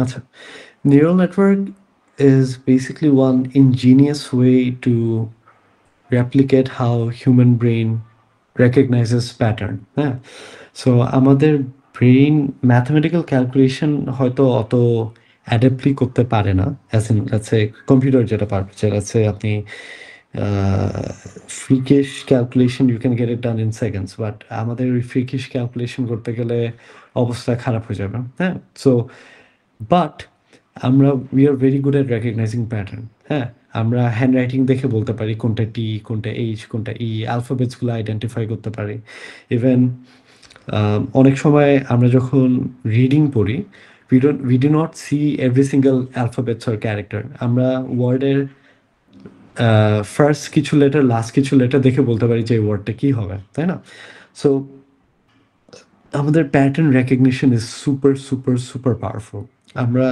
আচ্ছা, neural network is basically one ingenious way to replicate how human brain recognizes pattern. হ্যাঁ, সো আমাদের ব্রেইন ম্যাথমেটিক্যাল ক্যালকুলেশন হয়তো অত অ্যাডাপ্টলি করতে পারে না, as in let's say computer যেটা পারবে, যে লেটস সে আপনি freakish calculation you can get it done in seconds, but আমাদের ওই ফ্রিকিশ ক্যালকুলেশন করতে গেলে অবস্থা খারাপ হয়ে যাবে। হ্যাঁ, সো বাট আমরা we are very good at recognising pattern. হ্যাঁ, আমরা হ্যান্ড রাইটিং দেখে বলতে পারি কোনটা টি, কোনটা এইচ, কোনটা ই, অ্যালফাবেটসগুলো আইডেন্টিফাই করতে পারি। ইভেন অনেক সময় আমরা যখন রিডিং পড়ি, we do not see every single alphabets or character. আমরা ওয়ার্ডের ফার্স্ট কিছু লেটার, লাস্ট কিছু লেটার দেখে বলতে পারি যে এই ওয়ার্ডটা কী হবে, তাই না? সো আমাদের pattern recognition is super super super powerful. আমরা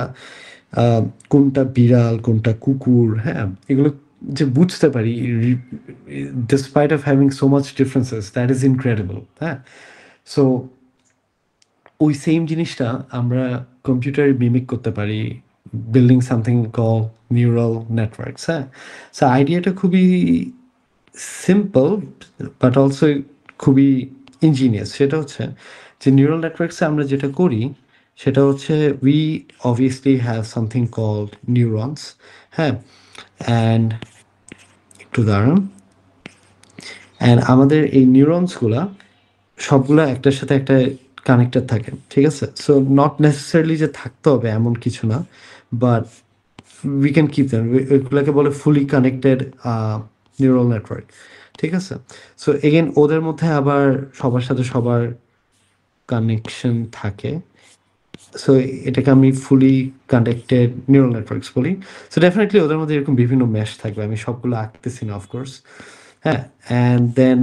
কোনটা বিড়াল, কোনটা কুকুর, হ্যাঁ, এগুলো যে বুঝতে পারি despite of having so much differences, that is incredible. হ্যাঁ, সো ওই সেম জিনিসটা আমরা কম্পিউটারে মিমিক করতে পারি, building something call neural networks. হ্যাঁ, সো আইডিয়াটা খুবই সিম্পল বাট অলসো খুবই ইঞ্জিনিয়াস। সেটা হচ্ছে যে নিউরাল নেটওয়ার্কসে আমরা যেটা করি সেটা হচ্ছে we obviously have something called neurons. হ্যাঁ, অ্যান্ড একটু দাঁড়ান, অ্যান্ড আমাদের এই নিউরনসগুলা সবগুলা একটার সাথে একটা কানেক্টেড থাকে। ঠিক আছে? সো নট নেসেসারিলি যে থাকতে হবে এমন কিছু না, but we can keep them, ওইগুলোকে বলে ফুলি কানেক্টেড নিউরাল নেটওয়ার্ক। ঠিক আছে? সো এগেন ওদের মধ্যে আবার সবার সাথে সবার কানেকশন থাকে। সো এটাকে আমি ফুলি কানেক্টেড নিউরাল নেটওয়ার্কস বলি। সো ডেফিনেটলি ওদের মধ্যে এরকম বিভিন্ন মেশ থাকবে, আমি সবগুলো আঁকতেছি না অফকোর্স। হ্যাঁ, and then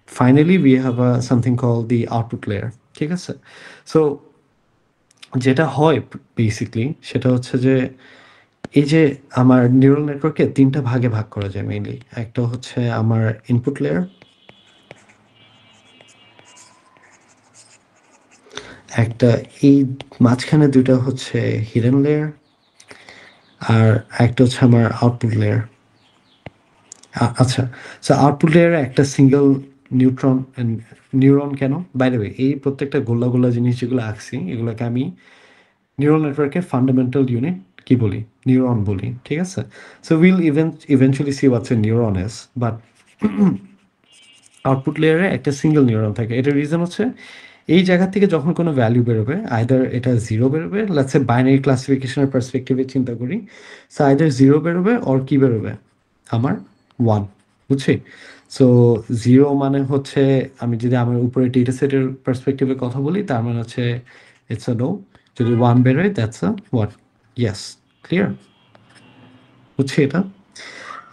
finally we have something call the output layer. ঠিক আছে? সো যেটা হয় বেসিকলি সেটা হচ্ছে যে এই যে আমার নিউরাল নেটওয়ার্কে তিনটা ভাগে ভাগ করা যায় মেইনলি। একটা হচ্ছে আমার ইনপুট লেয়ার, একটা এই মাঝখানে দুটো হচ্ছে হিডেন লেয়ার, আর একটা হচ্ছে আমার আউটপুট লেয়ার। আচ্ছা, সো আউটপুট লেয়ারে একটা সিঙ্গেল নিউরন কেন? বাই দ্য ওয়ে, এই প্রত্যেকটা গোল্লা গোল্লা জিনিস যেগুলো আঁকছি এগুলোকে আমি নিউরাল নেটওয়ার্কের ফান্ডামেন্টাল ইউনিট কি বলি? নিউরন বলি। ঠিক আছে? So will eventually see what's a neuron is, but output লেয়ারে একটা সিঙ্গেল নিউরন থাকে। এটার রিজন হচ্ছে এই জায়গা থেকে যখন কোনো ভ্যালু বেরোবে, আইদার এটা 0 বেরোবে, লেটস সে বাইনারি ক্লাসিফিকেশনের পার্সপেক্টিভে চিন্তা করি। সো আইদার 0 বেরোবে অর কি বেরোবে? আমার 1, বুঝছি? সো 0 মানে হচ্ছে, আমি যদি আমার উপরে ডেটা সেটের পার্সপেক্টিভে কথা বলি, তার মানে হচ্ছে ইটস আ নো। যদি 1 বেরোয়, that's a what? Yes. Clear? বুঝছি এটা?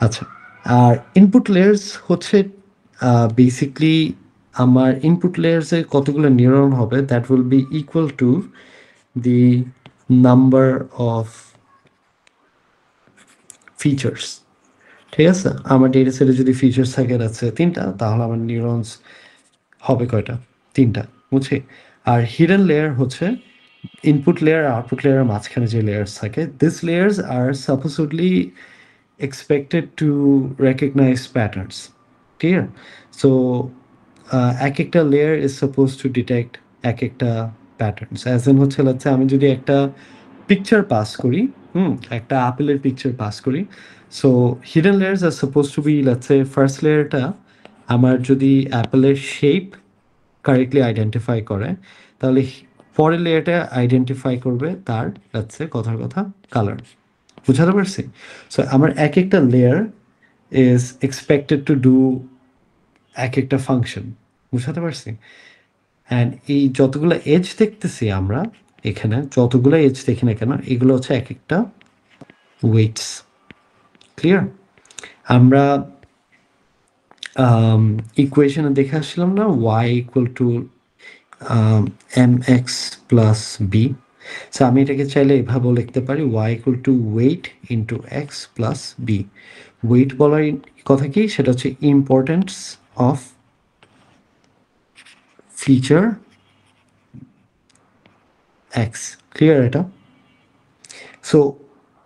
আচ্ছা। আর ইনপুট লেয়ার্স হচ্ছে বেসিকলি আমার ইনপুট লেয়ার্সে কতগুলো নিউরন হবে, that will be equal to the number of features. ঠিক আছে? আমার ডেটা সেটে যদি ফিচার্স থাকে আছে 3টা, তাহলে আমার নিউরনস হবে কয়টা? 3টা। বুঝছি? আর হিডেন লেয়ার হচ্ছে ইনপুট লেয়ার আর আউটপুট লেয়ারের মাঝখানে যে লেয়ার্স থাকে, this layers are supposedly expected to recognize patterns. Clear? So এক একটা layer is supposed to detect এক একটা প্যাটার্নস। অ্যাজ এন হচ্ছে হচ্ছে আমি যদি একটা পিকচার পাস করি, একটা আপেলের পিকচার পাস করি, so hidden layers are supposed to be let's say first লেয়ারটা আমার যদি অ্যাপেলের শেপ কারেক্টলি আইডেন্টিফাই করে, তাহলে পরের লেয়ারটা আইডেন্টিফাই করবে তার লেটস সে কথার কথা কালার। বুঝাতে পারছি? সো আমার এক একটা layer is expected to do এক একটা ফাংশন। বুঝাতে পারছি? অ্যান্ড এই যতগুলো এজ দেখতেছি আমরা এখানে, যতগুলো এজ দেখি না কেন, এগুলো হচ্ছে এক একটা ওয়েটস। ক্লিয়ার? আমরা ইকুয়েশনে দেখে আসছিলাম না, Y equal to M x plus B. So আমি এটাকে চাইলে এভাবেও লিখতে পারি, Y equal to weight into X plus B. Weight বলার কথা কি, সেটা হচ্ছে importance of feature X. Clear এটা? সো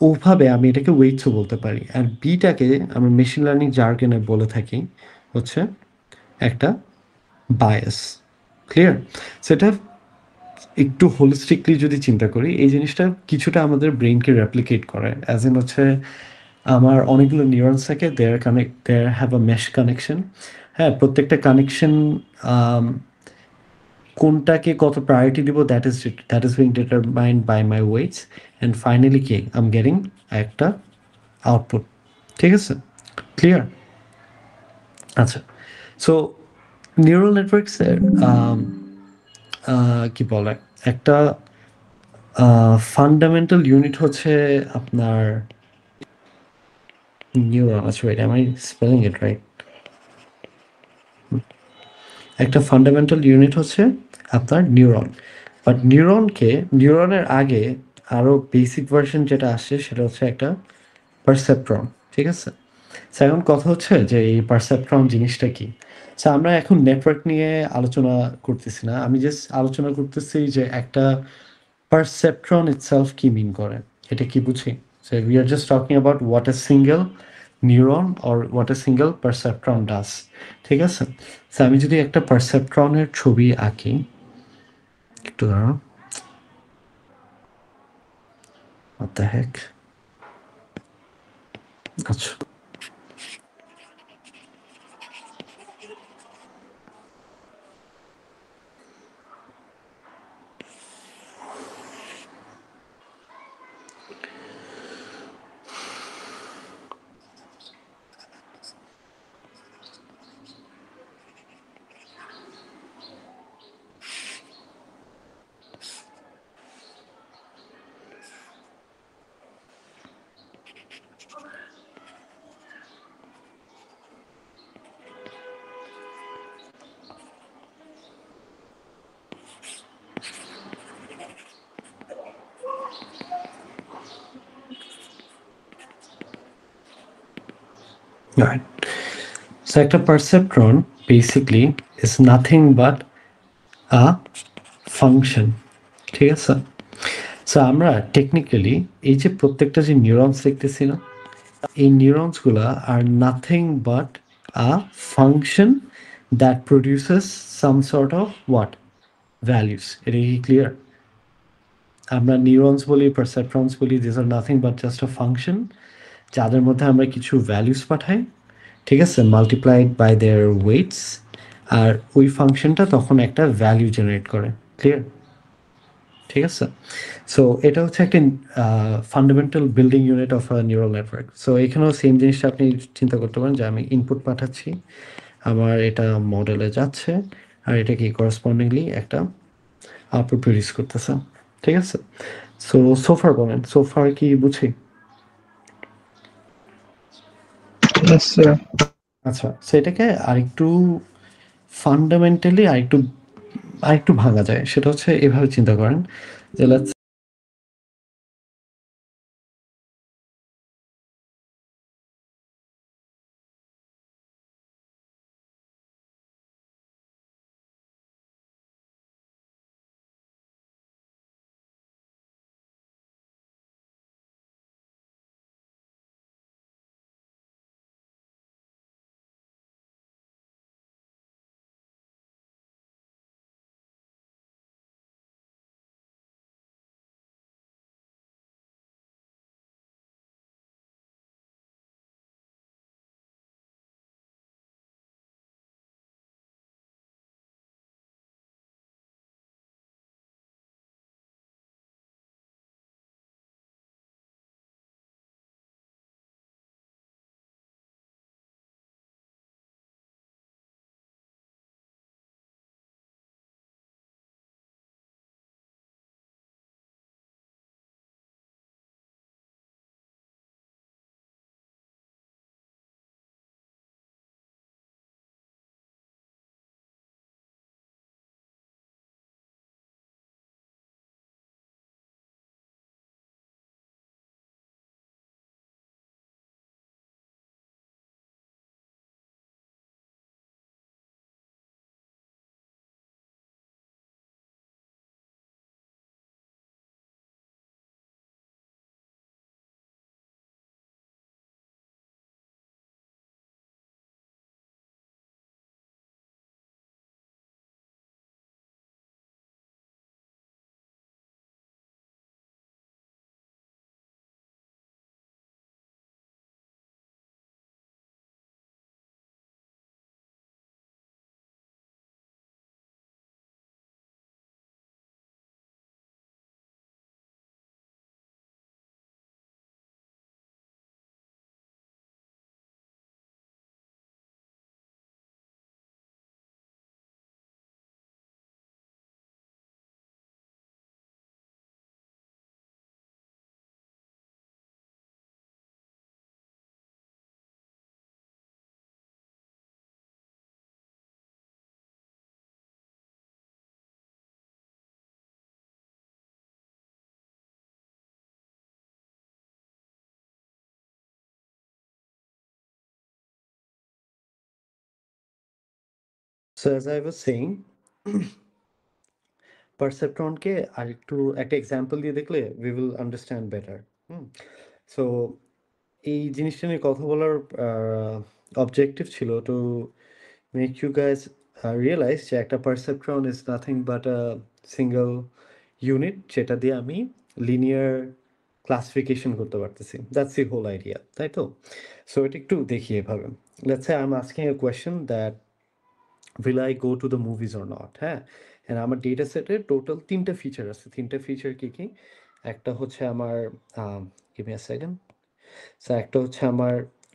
ওভাবে আমি এটাকে ওয়েটসও বলতে পারি। আর বিটাকে আমরা মেশিন লার্নিং জার্গনে বলে থাকি হচ্ছে একটা বায়াস। ক্লিয়ার? সেটা একটু হোলিস্টিকলি যদি চিন্তা করি, এই জিনিসটা কিছুটা আমাদের ব্রেইনকে রেপ্লিকেট করে। অ্যাজ ইন হচ্ছে আমার অনেকগুলো নিউরনস থাকে, there have a mesh connection. হ্যাঁ, প্রত্যেকটা কানেকশন কোনটাকে কত প্রায়োরিটি দিব, that is being determined by my weights, and finally কি আই এম গেটিং একটা আউটপুট। ঠিক আছে? ক্লিয়ার? আচ্ছা। সো নিউরাল নেটওয়ার্কসের কি বলে, একটা ফান্ডামেন্টাল ইউনিট হচ্ছে আপনার নিউরন। আচ্ছা, right, am I spelling it right? একটা ফান্ডামেন্টাল ইউনিট হচ্ছে আপনার নিউরন। বাট নিউরনের আগে আরও বেসিক ভার্সন যেটা আসছে, সেটা হচ্ছে একটা পারসেপ্ট্রন। ঠিক আছে? সো এখন কথা হচ্ছে যে এই পারসেপ্ট্রন জিনিসটা কি। সো আমরা এখন নেটওয়ার্ক নিয়ে আলোচনা করতেছি না, আমি জাস্ট আলোচনা করতেছি যে একটা পারসেপ্ট্রন ইটসেলফ কি মিন করে, এটা কি বুঝি। So we are just talking about what a single neuron or what a single perceptron does. ঠিক আছে? সো আমি যদি একটা পারসেপ্ট্রনের ছবি আঁকি, একটু দাঁড়াও, what the heck? আচ্ছা, right. So একটা perceptron basically is nothing but a function. ঠিক আছে? সো আমরা টেকনিক্যালি এই যে প্রত্যেকটা যে নিউরনস দেখতেছি না, এই নিউরনসগুলা আর nothing but a function that produces some sort of what values. এটা কি ক্লিয়ার? আমরা নিউরনস বলি, পারসেপ্ট্রনস বলি, this are nothing but just a function, যাদের মধ্যে আমরা কিছু ভ্যালিউস পাঠাই। ঠিক আছে? মাল্টিপ্লাইড বাই দেয়ার ওয়েটস, আর ওই ফাংশনটা তখন একটা ভ্যালু জেনারেট করে। ক্লিয়ার? ঠিক আছে? সো এটা হচ্ছে একটা fundamental building unit of a neural network. So এখানেও সেম জিনিসটা আপনি চিন্তা করতে পারেন যে আমি ইনপুট পাঠাচ্ছি, আমার এটা মডেলে যাচ্ছে, আর এটা কি করেসপন্ডিংলি একটা আউটপুট প্রডিউস করতেছে। ঠিক আছে? সো সোফার বলেন, সোফার কি বুঝি? Yes, sir. আচ্ছা, সো এটাকে আরেকটু ফান্ডামেন্টালি আরেকটু ভাঙা যায়। সেটা হচ্ছে এভাবে চিন্তা করেন যে let's so as I was saying, পারসেপট্রনকে আরেকটু একটা এক্সাম্পল দিয়ে দেখলে we will understand better. Hmm? So এই জিনিসটা নিয়ে কথা বলার অবজেক্টিভ ছিল to make you guys realise যে একটা perceptron is nothing but a single unit, যেটা দিয়ে আমি লিনিয়ার ক্লাসিফিকেশন করতে পারতেছি। দ্যাটস দি হোল আইডিয়া, তাই তো? সো এটা একটু দেখি এভাবে। Let's say I am asking a question that will I go to the movies or not? হ্যাঁ, and আমার ডেটা সেটে টোটাল 3টা ফিচার আছে। 3টা ফিচার কি কি? একটা হচ্ছে আমার give me a second. So একটা হচ্ছে আমার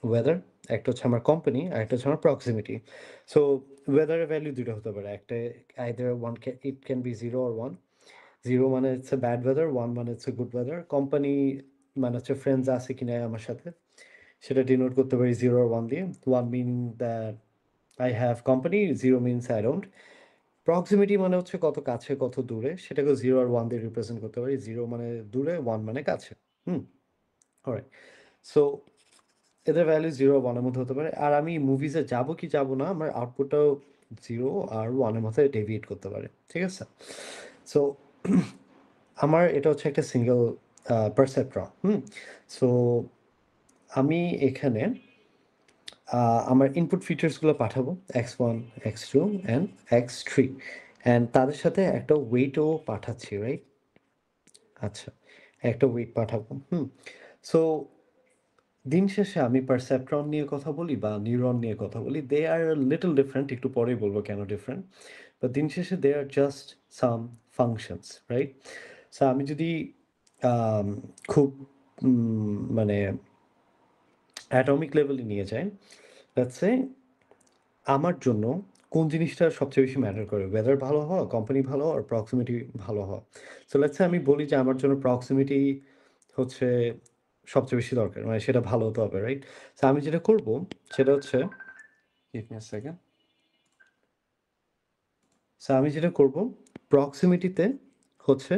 ওয়েদার, একটা হচ্ছে আমার কোম্পানি, আর একটা হচ্ছে আমার প্রক্সিমিটি। সো ওয়েদারের ভ্যালু 2টা হতে পারে। একটা either it can be 0 or 1। 0 মানে ইটস এ ব্যাড ওয়েদার, 1 মানে it's a good weather. Company মানে হচ্ছে ফ্রেন্ডস আছে কিনা আমার সাথে, সেটা ডিনোট করতে পারি 0 or 1 দিয়ে। 1 meaning that I have company, 0 means I don't. Proximity মানে হচ্ছে কত কাছে কত দূরে, সেটাকে 0 আর 1 দিয়ে রিপ্রেজেন্ট করতে পারি। 0 মানে দূরে, 1 মানে কাছে। হুম? অলরাইট। সো এদের ভ্যালু 0 আর 1 এর মধ্যে হতে পারে। আর আমি মুভিজে যাবো কি যাবো না, আমার আউটপুটটাও 0 আর 1 এর মধ্যে ডেভিয়েট করতে পারে। ঠিক আছে? সো আমার এটা হচ্ছে একটা সিঙ্গেল পারসেপ্ট্রন। সো আমি এখানে আমার ইনপুট ফিচার্সগুলো পাঠাবো x1, x2 and x3, and তাদের সাথে একটা ওয়েটও পাঠাচ্ছি, রাইট? আচ্ছা, একটা ওয়েট পাঠাবো। সো দিন শেষে আমি পারসেপ্ট্রন নিয়ে কথা বলি বা নিউরন নিয়ে কথা বলি, দে আর লিটল ডিফারেন্ট, একটু পরেই বলবো কেন ডিফারেন্ট। বাট দিন শেষে দে are just some functions, right? So আমি যদি আম, খুব মানে অ্যাটমিক লেভেলে নিয়ে যাই, লেটস সে আমার জন্য কোন জিনিসটা সবচেয়ে বেশি ম্যাটার করে, ওয়েদার ভালো হওয়া, কোম্পানি ভালো হওয়া, আর প্রক্সিমিটি ভালো হওয়া। সো লেটস সে আমি বলি যে আমার জন্য প্রক্সিমিটি হচ্ছে সবচেয়ে বেশি দরকার, মানে সেটা ভালো হতে হবে, রাইট? সো আমি যেটা করব সেটা হচ্ছে, give me a second. So আমি যেটা করব, প্রক্সিমিটিতে হচ্ছে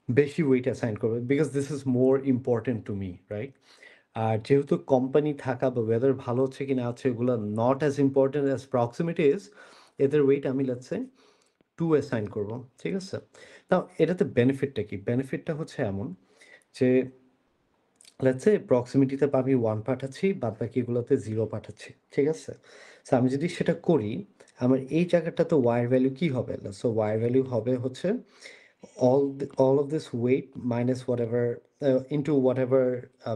বেশি ওয়েট অ্যাসাইন করবে, because this is more important to me, right? আর যেহেতু কোম্পানি থাকা বা ওয়েদার ভালো হচ্ছে কি না হচ্ছে এগুলো not as important as proximity is, এদের ওয়েট আমি লেটসে 2 অ্যাসাইন করব, ঠিক আছে? নাও এটাতে বেনিফিটটা কি? বেনিফিটটা হচ্ছে এমন যে লেটস সে প্রক্সিমিটিতে আমি 1 পাঠাচ্ছি, বাদ বাকিগুলোতে 0 পাঠাচ্ছি, ঠিক আছে? সো আমি যদি সেটা করি, আমার এই জায়গাটাতে ওয়াই ভ্যালু কি হবে? সো ওয়াই ভ্যালু হবে হচ্ছে all of this weight minus whatever into whatever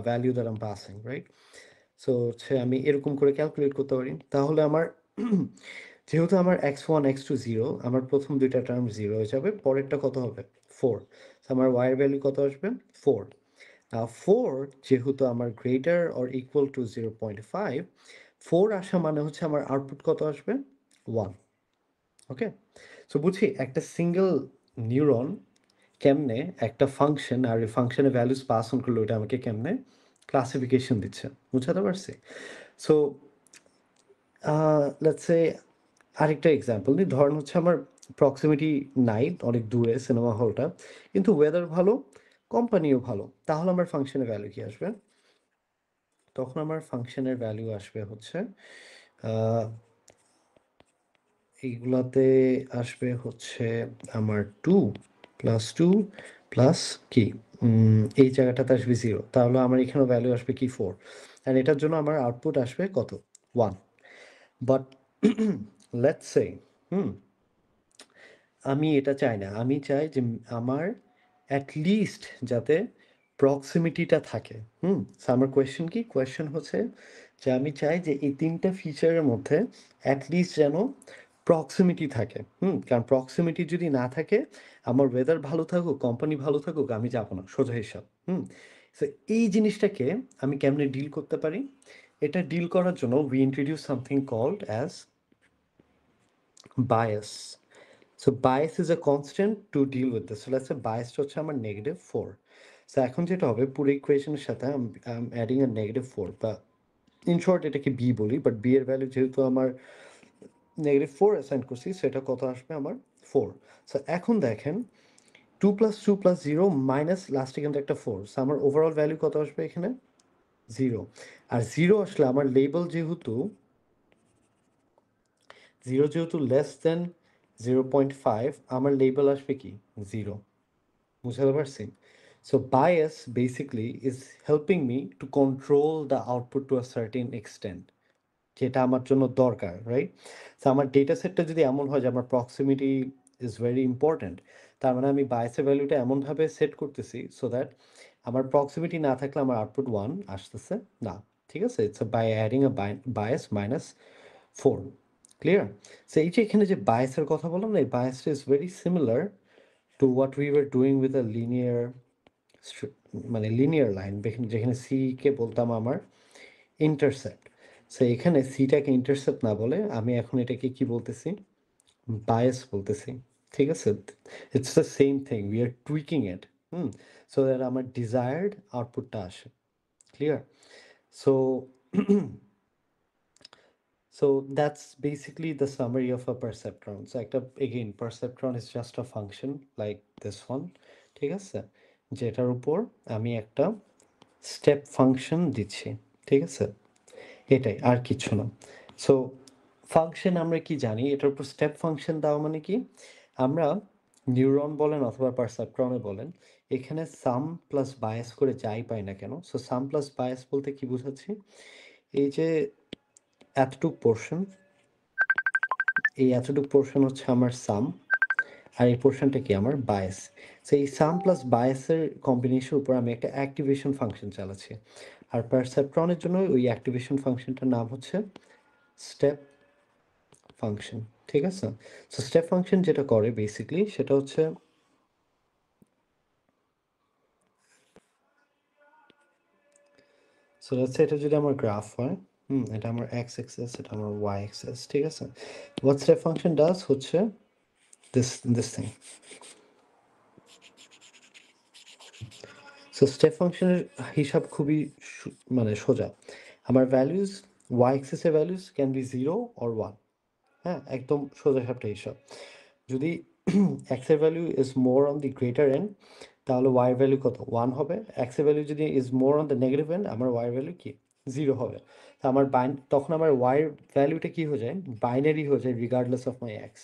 value that I'm passing, right? So হচ্ছে আমি এরকম করে ক্যালকুলেট করতে পারি। তাহলে আমার যেহেতু আমার x1 x2 0, আমার প্রথম দুইটা টার্ম 0 হয়ে যাবে, পরেরটা কত হবে? 4। আমার y এর ভ্যালু কত আসবে? 4। 4 যেহেতু আমার গ্রেটার অর ইকুয়াল টু 0.5, 4 আসা মানে হচ্ছে আমার আউটপুট কত আসবে? 1। ওকে, সো বুঝি একটা সিঙ্গেল নিউরন কেমনে একটা ফাংশন আর এই ফাংশনের ভ্যালুস পাস অন করলে ওটা আমাকে কেমনে ক্লাসিফিকেশন দিচ্ছে, বুঝাতে পারছি? সো লেটস সে আরেকটা এক্সাম্পল নিই, ধরেন হচ্ছে আমার প্রক্সিমিটি নাই, অনেক দূরে সিনেমা হলটা, কিন্তু ওয়েদার ভালো, কোম্পানিও ভালো, তাহলে আমার ফাংশনের ভ্যালু কি আসবে? তখন আমার ফাংশনের ভ্যালু আসবে হচ্ছে এইগুলাতে আসবে হচ্ছে আমার 2 + 2 প্লাস কি এই জায়গাটাতে আসবে 0, তাহলে আমার এখানেও ভ্যালু আসবে কি 4, অ্যান্ড এটার জন্য আমার আউটপুট আসবে কত? 1। বাট লেটস সে আমি এটা চাই না, আমি চাই যে আমার অ্যাটলিস্ট যাতে প্রক্সিমিটিটা থাকে। সো আমার কোয়েশ্চেন কি? কোয়েশ্চেন হচ্ছে যে আমি চাই যে এই তিনটা ফিচারের মধ্যে অ্যাটলিস্ট যেন প্রক্সিমিটি থাকে। কারণ প্রক্সিমিটি যদি না থাকে, আমার ওয়েদার ভালো থাকুক, কোম্পানি ভালো থাকুক, আমি যাবো না, সোজা হিসাব। সো এই জিনিসটাকে আমি কেমনে ডিল করতে পারি? এটা ডিল করার জন্য we introduce something called as bias. So bias is a constant to deal with this. So let's say বায়াসটা হচ্ছে আমার -4। সো এখন যেটা হবে, পুরো ইকুয়েশনের সাথে আই এম অ্যাডিং আ -4, বা ইন শর্ট এটাকে বি বলি, বাট বি এর ভ্যালু যেহেতু আমার -4 অ্যাসাইন করছি, সেটা কত আসবে? আমার 4। সো এখন দেখেন 2 + 2 + 0 মাইনাস লাস্টে কিন্তু একটা 4, সো আমার ওভারঅল ভ্যালু কত আসবে এখানে? 0। আর 0 আসলে আমার লেবেল যেহেতু লেস দেন 0.5, আমার লেবেল আসবে কি? 0। বুঝতে পারছি? So bias basically is helping me to control the output to a certain extent, যেটা আমার জন্য দরকার, রাইট? সো আমার ডেটা সেটটা যদি এমন হয় যে আমার প্রক্সিমিটি ইজ ভেরি ইম্পর্ট্যান্ট, তার মানে আমি বায়াসের ভ্যালুটা এমনভাবে সেট করতেছি সো দ্যাট আমার প্রক্সিমিটি না থাকলে আমার আউটপুট 1 আসতেছে না, ঠিক আছে? It's by adding a bias -4। Clear? So এই যে এখানে যে বায়াসের কথা বললাম না, এই বায়াসটা is very similar to what we were doing with a linear মানে লিনিয়ার লাইন, যেখানে সি কে বলতাম আমার ইন্টারসেপ্ট। সো এখানে সিটাকে ইন্টারসেপ্ট না বলে আমি এখন এটাকে কি বলতেছি? বায়াস বলতেছি, ঠিক আছে? It's the same thing, we are tweaking it, so that আমার ডিজায়ার্ড আউটপুটটা আসে। Clear? So So that's basically the summary of a perceptron. So again, perceptron is just a function like this one. ঠিক আছে? যেটার উপর আমি একটা স্টেপ ফাংশন দিচ্ছি। ঠিক আছে? এটাই, আর কিছু না। সো ফাংশন আমরা কি জানি? এটার উপর স্টেপ ফাংশন দেওয়া মানে কি? আমরা নিউরন বলেন অথবা পারসেপ্ট্রনে বলেন, এখানে সাম প্লাস বায়াস করে যাই পাই না কেন? সো সাম প্লাস বায়াস বলতে কি বোঝাচ্ছি? এই যে এতটুক পোর্শন, এই এতটুকু পোর্শন হচ্ছে আমার সাম, আর এই পোর্শনটা কি? আমার বায়াস। সো এই সাম প্লাস বায়াসের কম্বিনেশন উপর আমি একটা অ্যাক্টিভেশন ফাংশন চালাচ্ছি। আর পারসেপ্ট্রনের জন্য ওই অ্যাক্টিভেশন ফাংশনটার নাম হচ্ছে স্টেপ ফাংশন, ঠিক আছে? সো স্টেপ ফাংশন যেটা করে বেসিকলি সেটা হচ্ছে সো লেটস সে এটা যদি আমার গ্রাফ হয়, এটা আমার এক্স অ্যাক্সিস, এটা আমার ওয়াই অ্যাক্সিস, ঠিক আছে? হোয়াট স্টেপ ফাংশন ডাজ হচ্ছে দিস থিং। সো স্টেপ ফাংশনের হিসাব খুবই মানে সোজা। আমার ভ্যালুজ ওয়াই অ্যাক্সিসের ভ্যালুজ ক্যান বি 0 অর 1, হ্যাঁ, একদম সোজা একটা হিসাব। যদি এক্স এর ভ্যালু is more on the greater end, তাহলে ওয়াই এর ভ্যালু কত? 1 হবে। এক্স এর ভ্যালু যদি is more on the negative end, আমার ওয়াই এর ভ্যালু কি? 0 হবে। তো আমার তখন আমার ওয়াই এর ভ্যালুটা কি হয়ে যায়? বাইনারি হয়ে যায় regardless of my x.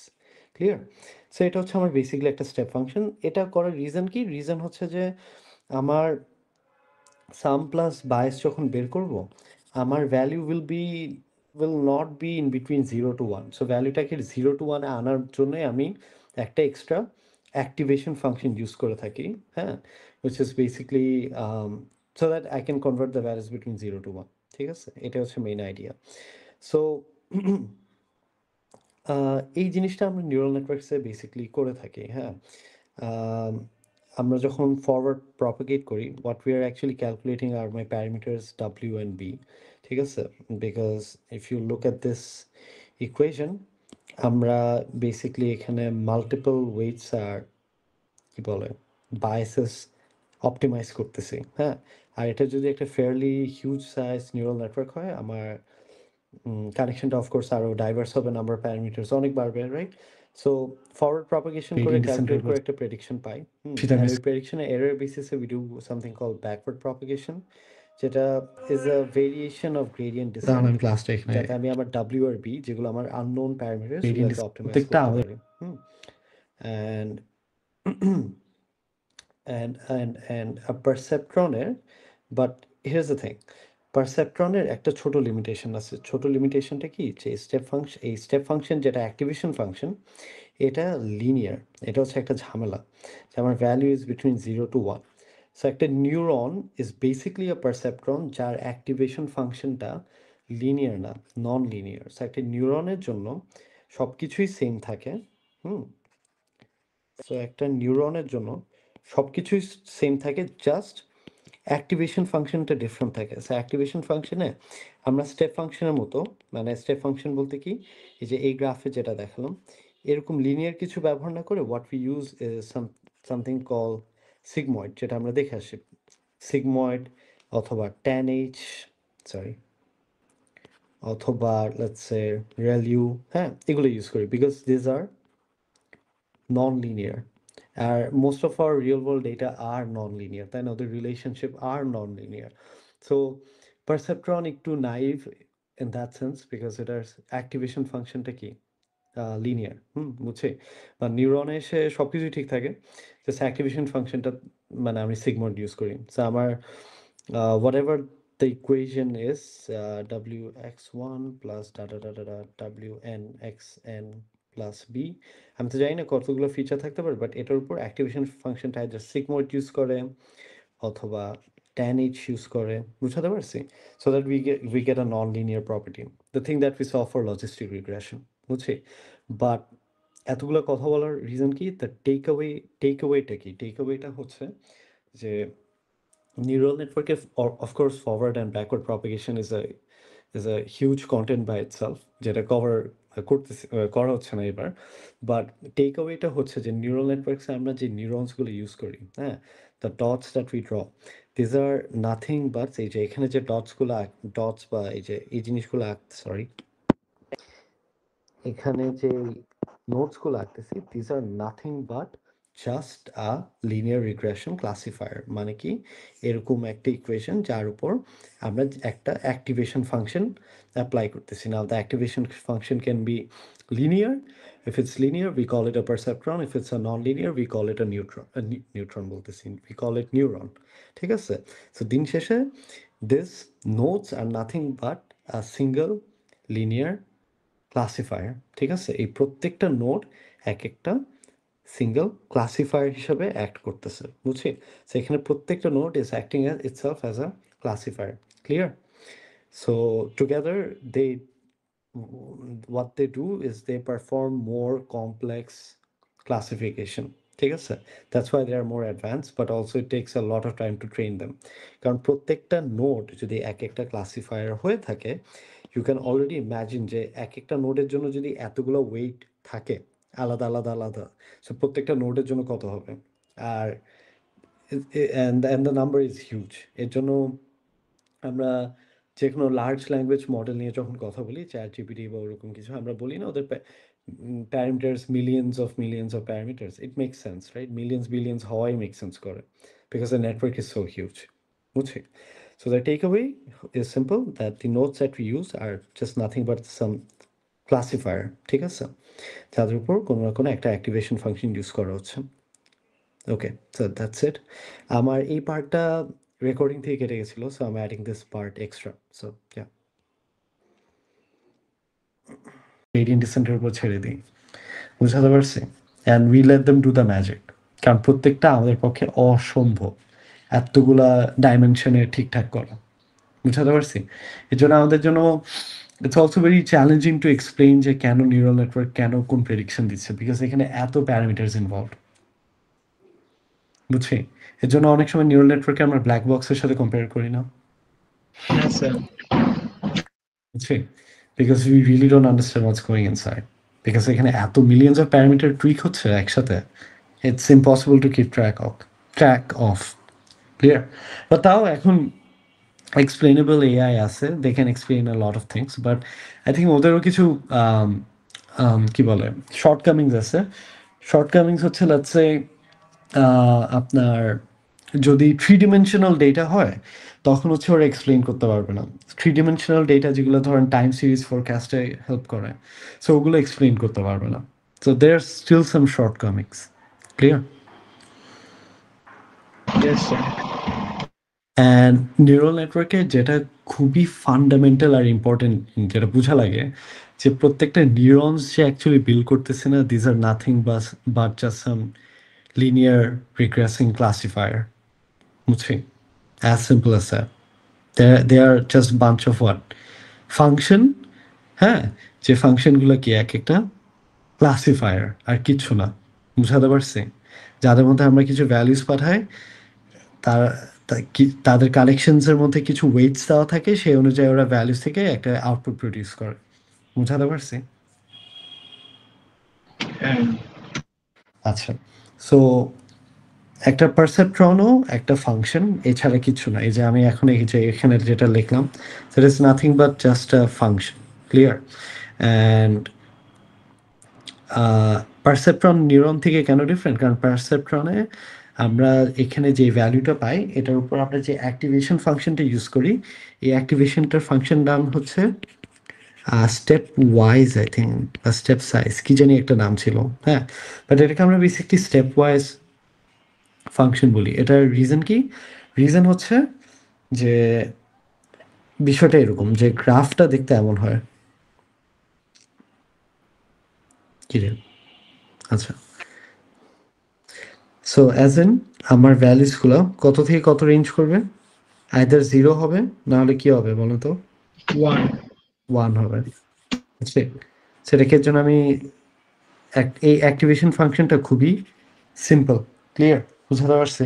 Clear? So এটা হচ্ছে আমার বেসিক্যালি একটা স্টেপ ফাংশন। এটা করার রিজন কি? রিজন হচ্ছে যে আমার সাম প্লাস বায়াস যখন বের করব, আমার value will not be in between 0 to 1। So ভ্যালুটাকে 0 to 1 আনার জন্য আমি একটা এক্সট্রা অ্যাক্টিভেশন ফাংশন ইউজ করে থাকি, হ্যাঁ, which is basically so that I can convert the values between 0 to 1, ঠিক আছে? এটা হচ্ছে মেইন আইডিয়া। সো এই জিনিসটা আমরা নিউরাল নেটওয়ার্কসে বেসিক্যালি করে থাকি, হ্যাঁ। আম, আমরা যখন ফরওয়ার্ড প্রপাগেট করি, what we are actually calculating are my parameters W and B, ঠিক আছে? Because if you look at this equation, আমরা বেসিক্যালি এখানে মাল্টিপল ওয়েটস আর কি বলে বায়াসেস অপটিমাইজ করতেছি, হ্যাঁ। আর এটা যদি একটা fairly huge size neural network হয়, আমার কানেকশনটা অফকোর্স আরও ডাইভার্স হবে, নাম্বার অফ প্যারামিটার্স অনেক বাড়বে, রাইট? সো ফরওয়ার্ড প্রপাগেশন করে ক্যালকুলেট করে একটা প্রেডিকশন পাই, আর ওই প্রেডিকশনের এরর বেসিসে we do something call backward propagation, যেটা is a variation of gradient descent, যাতে আমি আমার ডাব্লিউ আর বি, যেগুলো আমার আননোন প্যারামিটার্স, সেগুলোকে অপটিমাইজ করতে পারি। অ্যান্ড পারসেপ্ট্রনের, বাট হিয়ার্স দ্য থিং, পারসেপ্ট্রনের একটা ছোট লিমিটেশন আছে। ছোট লিমিটেশনটা কি? যে এই স্টেপ ফাংশন যেটা অ্যাক্টিভেশন ফাংশন, এটা লিনিয়ার। এটা হচ্ছে একটা ঝামেলা, যে আমার value is between 0 to 1। So একটা neuron is basically a perceptron যার অ্যাক্টিভেশন ফাংশনটা লিনিয়ার না, নন লিনিয়ার। সো একটা নিউরনের জন্য সব কিছুই সেম থাকে, হুম। সো একটা নিউরনের জন্য সব কিছুই সেম থাকে, জাস্ট অ্যাক্টিভেশন ফাংশনটা ডিফারেন্ট থাকে। সো অ্যাক্টিভেশন ফাংশনে আমরা স্টেপ ফাংশনের মতো, মানে স্টেপ ফাংশন বলতে কি, এই যে এই গ্রাফে যেটা দেখালাম, এরকম লিনিয়ার কিছু ব্যবহার না করে what we use is something call sigmoid, যেটা আমরা দেখে আসি। সিগময়েড অথবা ট্যান এইচ, সরি, অথবা লেটস সে রেলিউ, হ্যাঁ, এগুলো ইউজ করি because these are non-linear. Most of our real world data are non-linear, তাই না? ওদের রিলেশনশিপ আর non-linear. So perceptron একটু naive in that sense because এটার অ্যাক্টিভেশন ফাংশনটা কি লিনিয়ার, বুঝছি। বা নিউরনে এসে সব কিছুই ঠিক থাকে, জাস্ট অ্যাক্টিভেশন ফাংশনটা মানে আমি সিগময়েড ইউজ করি। সো আমার whatever the equation is, wx1 plus da da da da da wnxn plus B, আমি তো জানি না কতগুলো ফিচার থাকতে পারে, বাট এটার উপর অ্যাক্টিভেশন ফাংশনটা জাস্ট সিগময়েড ইউজ করে অথবা ট্যান এইচ ইউজ করে, বুঝাতে পারছি? So that we get a non linear property, the thing that we saw for logistic regression, বুঝছি। বাট এতগুলো কথা বলার রিজন কি? দ্য টেক অ্যাওয়েটা কি? টেক অ্যাওয়েটা হচ্ছে যে neural network, of course, forward and backward propagation is a huge content by itself, যেটা cover করতেছি করা হচ্ছে না এবার। বাট টেক অ্যাওয়েটা হচ্ছে যে নিউরাল নেটওয়ার্কসে আমরা যে নিউরনসগুলো ইউজ করি, হ্যাঁ, the dots that we draw, these are nothing but, এই যে এখানে যে ডটস বা এই যে এই জিনিসগুলো সরি, এখানে যে নোটসগুলো আঁকতেছি, these are nothing but just a linear regression classifier. মানে কি? এরকম একটা ইকুয়েশন যার উপর আমরা একটা অ্যাক্টিভেশন ফাংশন অ্যাপ্লাই করতেছি। Now the activation function can be linear. If it's linear, we call it a perceptron. If it's a non-linear, we call it a neutron বলতেছি, we call it neuron, ঠিক আছে? So দিন শেষে this nodes are nothing but a single linear classifier, ঠিক আছে? এই প্রত্যেকটা node এক একটা সিঙ্গেল ক্লাসিফায়ার হিসাবে অ্যাক্ট করতেছে, বুঝছি? সো এখানে প্রত্যেকটা node is acting as itself as a classifier. Clear? So together they what they do is they perform more complex classification. ঠিক আছে? That's why they are more advanced, but also it takes a lot of time to train them. কারণ প্রত্যেকটা node যদি এক একটা classifier হয়ে থাকে, you can already imagine যে এক একটা নোডের জন্য যদি এতগুলো ওয়েট থাকে আলাদা আলাদা আলাদা, সো প্রত্যেকটা নোডের জন্য কত হবে? আর and the number is huge. এর জন্য আমরা যে কোনো লার্জ ল্যাঙ্গুয়েজ মডেল নিয়ে যখন কথা বলি, চ্যাট জিপিটি বা ওরকম কিছু, আমরা বলি না ওদের parameters millions of parameters. It makes sense, right? Billions হওয়াই মেক সেন্স করে, because the network is so huge. বুঝছি? So the takeaway is simple, that the nodes that we use are just nothing but some classifier, ঠিক আছে, যাদের উপর কোনো না কোনো একটা অ্যাক্টিভেশন ফাংশন ইউজ করা হচ্ছে। Okay, so that's it. আমার এই পার্টটা রেকর্ডিং থেকে কেটে গেছিলো, so I am adding this part extra. So yeah, gradient ডিসেন্টের উপর ছেড়ে দিই, বুঝাতে পারছি? And we let them do the magic. কারণ প্রত্যেকটা আমাদের পক্ষে অসম্ভব এতগুলা ডাইমেনশনে ঠিকঠাক করা, বুঝাতে পারছি? এর জন্য আমাদের জন্য it's also very challenging to explain যে কেন নিউরাল নেটওয়ার্ক কেন কোন প্রেডিকশন দিচ্ছে, বিকজ এখানে এত প্যারামিটার্স ইনভলভড। বুঝছি? এর জন্য অনেক সময় নিউরাল নেটওয়ার্কে আমরা ব্ল্যাক বক্সের সাথে কম্পেয়ার করি না, হ্যাঁ স্যার। বুঝছি? Because we really don't understand what's going inside, because এখানে এত মিলিয়ন্স অফ প্যারামিটার টুইক হচ্ছে একসাথে, it's impossible to keep track of. Clear? বা তাও এখন এক্সপ্লেনেবল এআই আছে, they can explain a lot of things, but I think ওদেরও কিছু কি বলে শর্টকামিংস আছে। শর্টকামিংস হচ্ছে লেটস সে আপনার যদি 3 ডিমেনশনাল ডেটা হয়, তখন হচ্ছে ওরা এক্সপ্লেন করতে পারবে না। 3 ডিমেনশনাল ডেটা যেগুলো ধরেন টাইম সিরিজ ফোরকাস্টে হেল্প করে, সো ওগুলো এক্সপ্লেন করতে পারবে না। So there are still some shortcomings. Clear? Yes sir. And neural নেটওয়ার্কে যেটা খুবই ফান্ডামেন্টাল আর ইম্পর্টেন্ট, যেটা বোঝা লাগে, যে প্রত্যেকটা নিউরনস যে অ্যাকচুয়ালি বিল্ড করতেছে না, these are nothing but just some linear regressing classifier. বুঝছি? As simple as that. They are just bunch of what function. হ্যাঁ, যে ফাংশনগুলো কি এক একটা ক্লাসিফায়ার আর কিচ্ছু না, বুঝাতে পারছি? যাদের মধ্যে আমরা কিছু ভ্যালুস পাঠাই, তাদের কালেকশনসের মধ্যে কিছু ওয়েটস দেওয়া থাকে, সেই অনুযায়ী ওরা ভ্যালুস থেকে একটা আউটপুট প্রডিউস করে, বুঝাতে পারছি? হ্যাঁ আচ্ছা, সো একটা পারসেপট্রনও একটা ফাংশন, এছাড়া কিছু না। এই যে আমি এখন এই যে এখানে যেটা লিখলাম, that is nothing but just a function. Clear? And perceptron neuron থেকে কেন ডিফারেন্ট? কারণ পারসেপট্রনে আমরা এখানে যে ভ্যালুটা পাই, এটার উপর আমরা যে অ্যাক্টিভেশন ফাংশনটা ইউজ করি, এই অ্যাক্টিভেশনটার ফাংশন নাম হচ্ছে স্টেপ ওয়াইজ, আই থিঙ্ক, বা স্টেপ সাইজ, কি জানি একটা নাম ছিল। হ্যাঁ, বাট এটাকে আমরা বেসিকলি স্টেপ ওয়াইজ ফাংশন বলি। এটার রিজন কি? রিজন হচ্ছে যে বিষয়টা এরকম, যে গ্রাফটা দেখতে এমন হয়। কি রে? আচ্ছা, সো অ্যাজ ইন আমার ভ্যালুসগুলো কত থেকে কত রেঞ্জ করবে? আইদার 0 হবে, না হলে কি হবে বলো তো? 1 হবে। বুঝছি? সেটাকে জন্য আমি এই অ্যাক্টিভেশন ফাংশনটা খুবই সিম্পল। ক্লিয়ার? বুঝতে পারছি?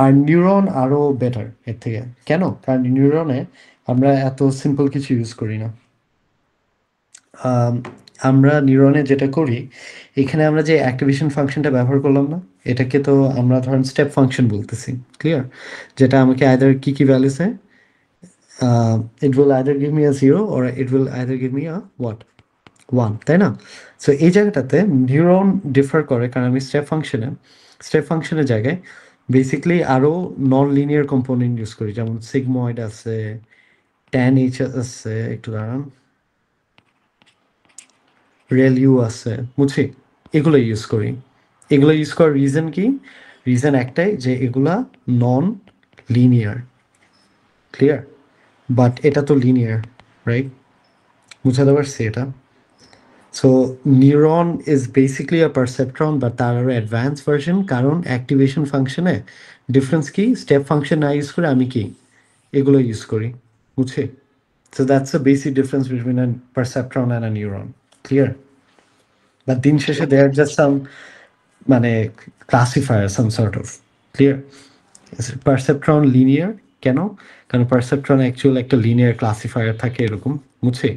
আর নিউরন আরও বেটার এর থেকে। কেন? কারণ নিউরনে আমরা এত সিম্পল কিছু ইউজ করি না। আমরা নিউরনে যেটা করি, এখানে আমরা যে অ্যাক্টিভেশন ফাংশনটা ব্যবহার করলাম না, এটাকে তো আমরা ধরেন স্টেপ ফাংশন বলতেছি। ক্লিয়ার? যেটা আমাকে আইদার কি ভ্যালুসে, it will either give me a 0 or it will either give me a what 1, তাই না? সো এই জায়গাটাতে নিউরন ডিফার করে, কারণ আমি স্টেপ ফাংশনের জায়গায় বেসিক্যালি আরও নন লিনিয়ার কম্পোনেন্ট ইউজ করি, যেমন সিগময়েড আছে, ট্যান এইচ আছে, একটু দাঁড়ান, রেল ইউ আছে, বুঝছি? এগুলো ইউজ করি। এগুলো ইউজ করার রিজন কি? রিজন একটাই, যে এগুলা নন লিনিয়ার। ক্লিয়ার? বাট এটা তো লিনিয়ার, রাইট? বুঝাতে পারছি এটা? So neuron is basically a perceptron, but তার আরও অ্যাডভান্স ভার্সন। কারণ অ্যাক্টিভেশন ফাংশনে ডিফারেন্স কি? স্টেপ ফাংশন না ইউজ করে আমি কি এগুলো ইউজ করি, বুঝছি? So that's the basic difference between a perceptron and a neuron. Clear? But দিন শেষে they are just some মানে classifier, some sort of. Clear? Perceptron linear কেন? কারণ পারসেপট্রন অ্যাকচুয়াল একটা লিনিয়ার ক্লাসিফায়ার থাকে এরকম, বুঝছি?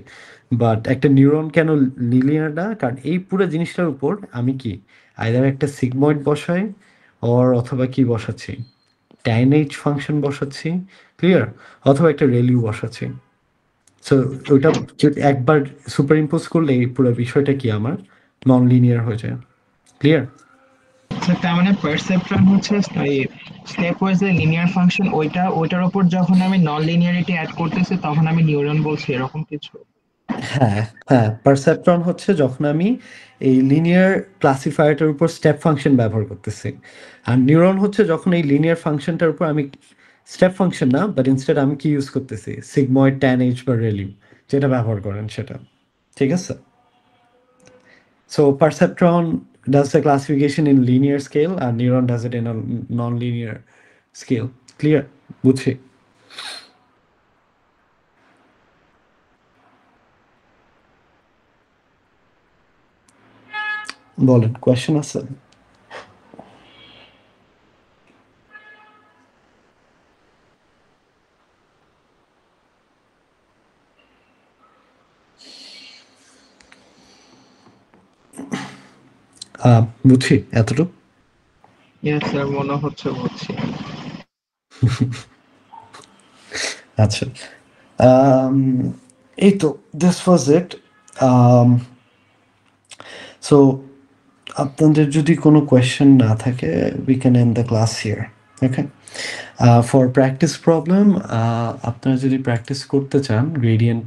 বাট একটা নিউরন কেন লিনিয়ার না? কারণ এই পুরো জিনিসটার উপর আমি কি আইদার একটা সিগময়েড বসাই অথবা কি বসাচ্ছি, ট্যান এইচ ফাংশন বসাচ্ছি, ক্লিয়ার, অথবা একটা রেলিউ বসাচ্ছি। সো ওইটা যদি একবার সুপার ইম্পোজ করলে এই পুরো বিষয়টা কি আমার নন লিনিয়ার হয়ে যায়। ক্লিয়ার? স্যার তার মানে পারসেপট্রন হচ্ছে স্টেপ ওয়াইজ লিনিয়ার ফাংশন, ওইটার উপর যখন আমি নন লিনিয়ারিটি অ্যাড করতেছি তখন আমি নিউরন বলছি, এরকম কিছু? হ্যাঁ, হ্যাঁ, পারসেপট্রন হচ্ছে যখন আমি এই লিনিয়ার ক্লাসিফায়ারটার উপর স্টেপ ফাংশন ব্যবহার করতেছি। আর নিউরন হচ্ছে যখন এই লিনিয়ার ফাংশনটার উপর আমি স্টেপ ফাংশন না, বাট ইনস্টেড আমি কি ইউজ করতেছি, সিগময়েড, ট্যান এইচ বা রেলিউ, যেটা ব্যবহার করেন সেটা। ঠিক আছে? So perceptron does the classification in linear scale and neuron does it in a non-linear scale. Clear? বুঝছি? বলেন, কোয়েশ্চেন আছে? বুঝছি এতটুকু। ইয়েস স্যার, মনে হচ্ছে বুঝছি। আচ্ছা, এই তো দিস ওয়াজ ইট। সো আপনাদের যদি কোনো কোয়েশ্চেন না থাকে we can end the class here. Okay, for practice problem, আপনারা যদি প্র্যাকটিস করতে চান gradient,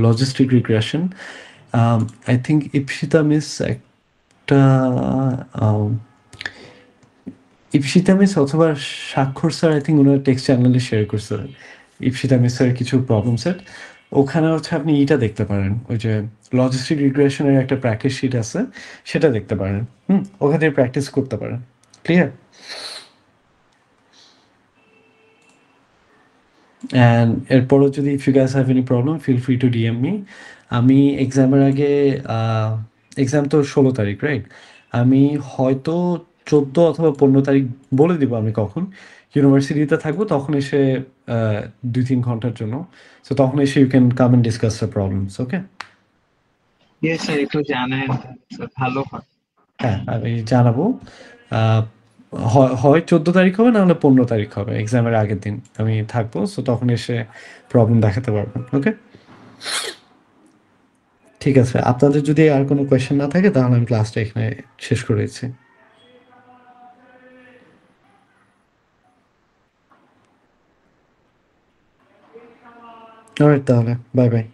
logistic regression, I think Ipsita miss একটা ইপসিতা মিস অথবা স্বাক্ষর স্যার, আই থিঙ্ক ওনার টেক্সট চ্যানেলে শেয়ার করছে ইপসিতা মিসের কিছু প্রবলেম সেট। ওখানে হচ্ছে আপনি ইটা দেখতে পারেন, ওই যে লজিস্টিক রিগ্রেশনের একটা প্র্যাকটিস শিট আছে, সেটা দেখতে পারেন। ওখান থেকে প্র্যাকটিস করতে পারেন। ক্লিয়ার? অ্যান্ড এরপরও যদি if you guys have any problem feel free to DM me. আমি এক্সামের আগে, এক্সাম তো 16 তারিখ, রাইট? আমি হয়তো 14 অথবা 15 তারিখ বলে দিব আমি কখন ইউনিভার্সিটিতে থাকবো, তখন এসে 2-3 ঘন্টার জন্য। সো তখন এসে you can come and discuss the problems. Okay? Yes sir, একটু জানেন স্যার, ভালো হয়। হ্যাঁ, আমি জানাবো। আহ, হয় 14 তারিখ হবে, না হলে 15 তারিখ হবে, এক্সামের আগের দিন আমি থাকবো। সো তখন এসে প্রবলেম দেখাতে পারবেন। ওকে, ঠিক আছে। আপনাদের যদি আর কোনো কোয়েশ্চেন না থাকে তাহলে আমি ক্লাসটা এখানে শেষ করে দিচ্ছি। অলরাইট, তাহলে বাই বাই।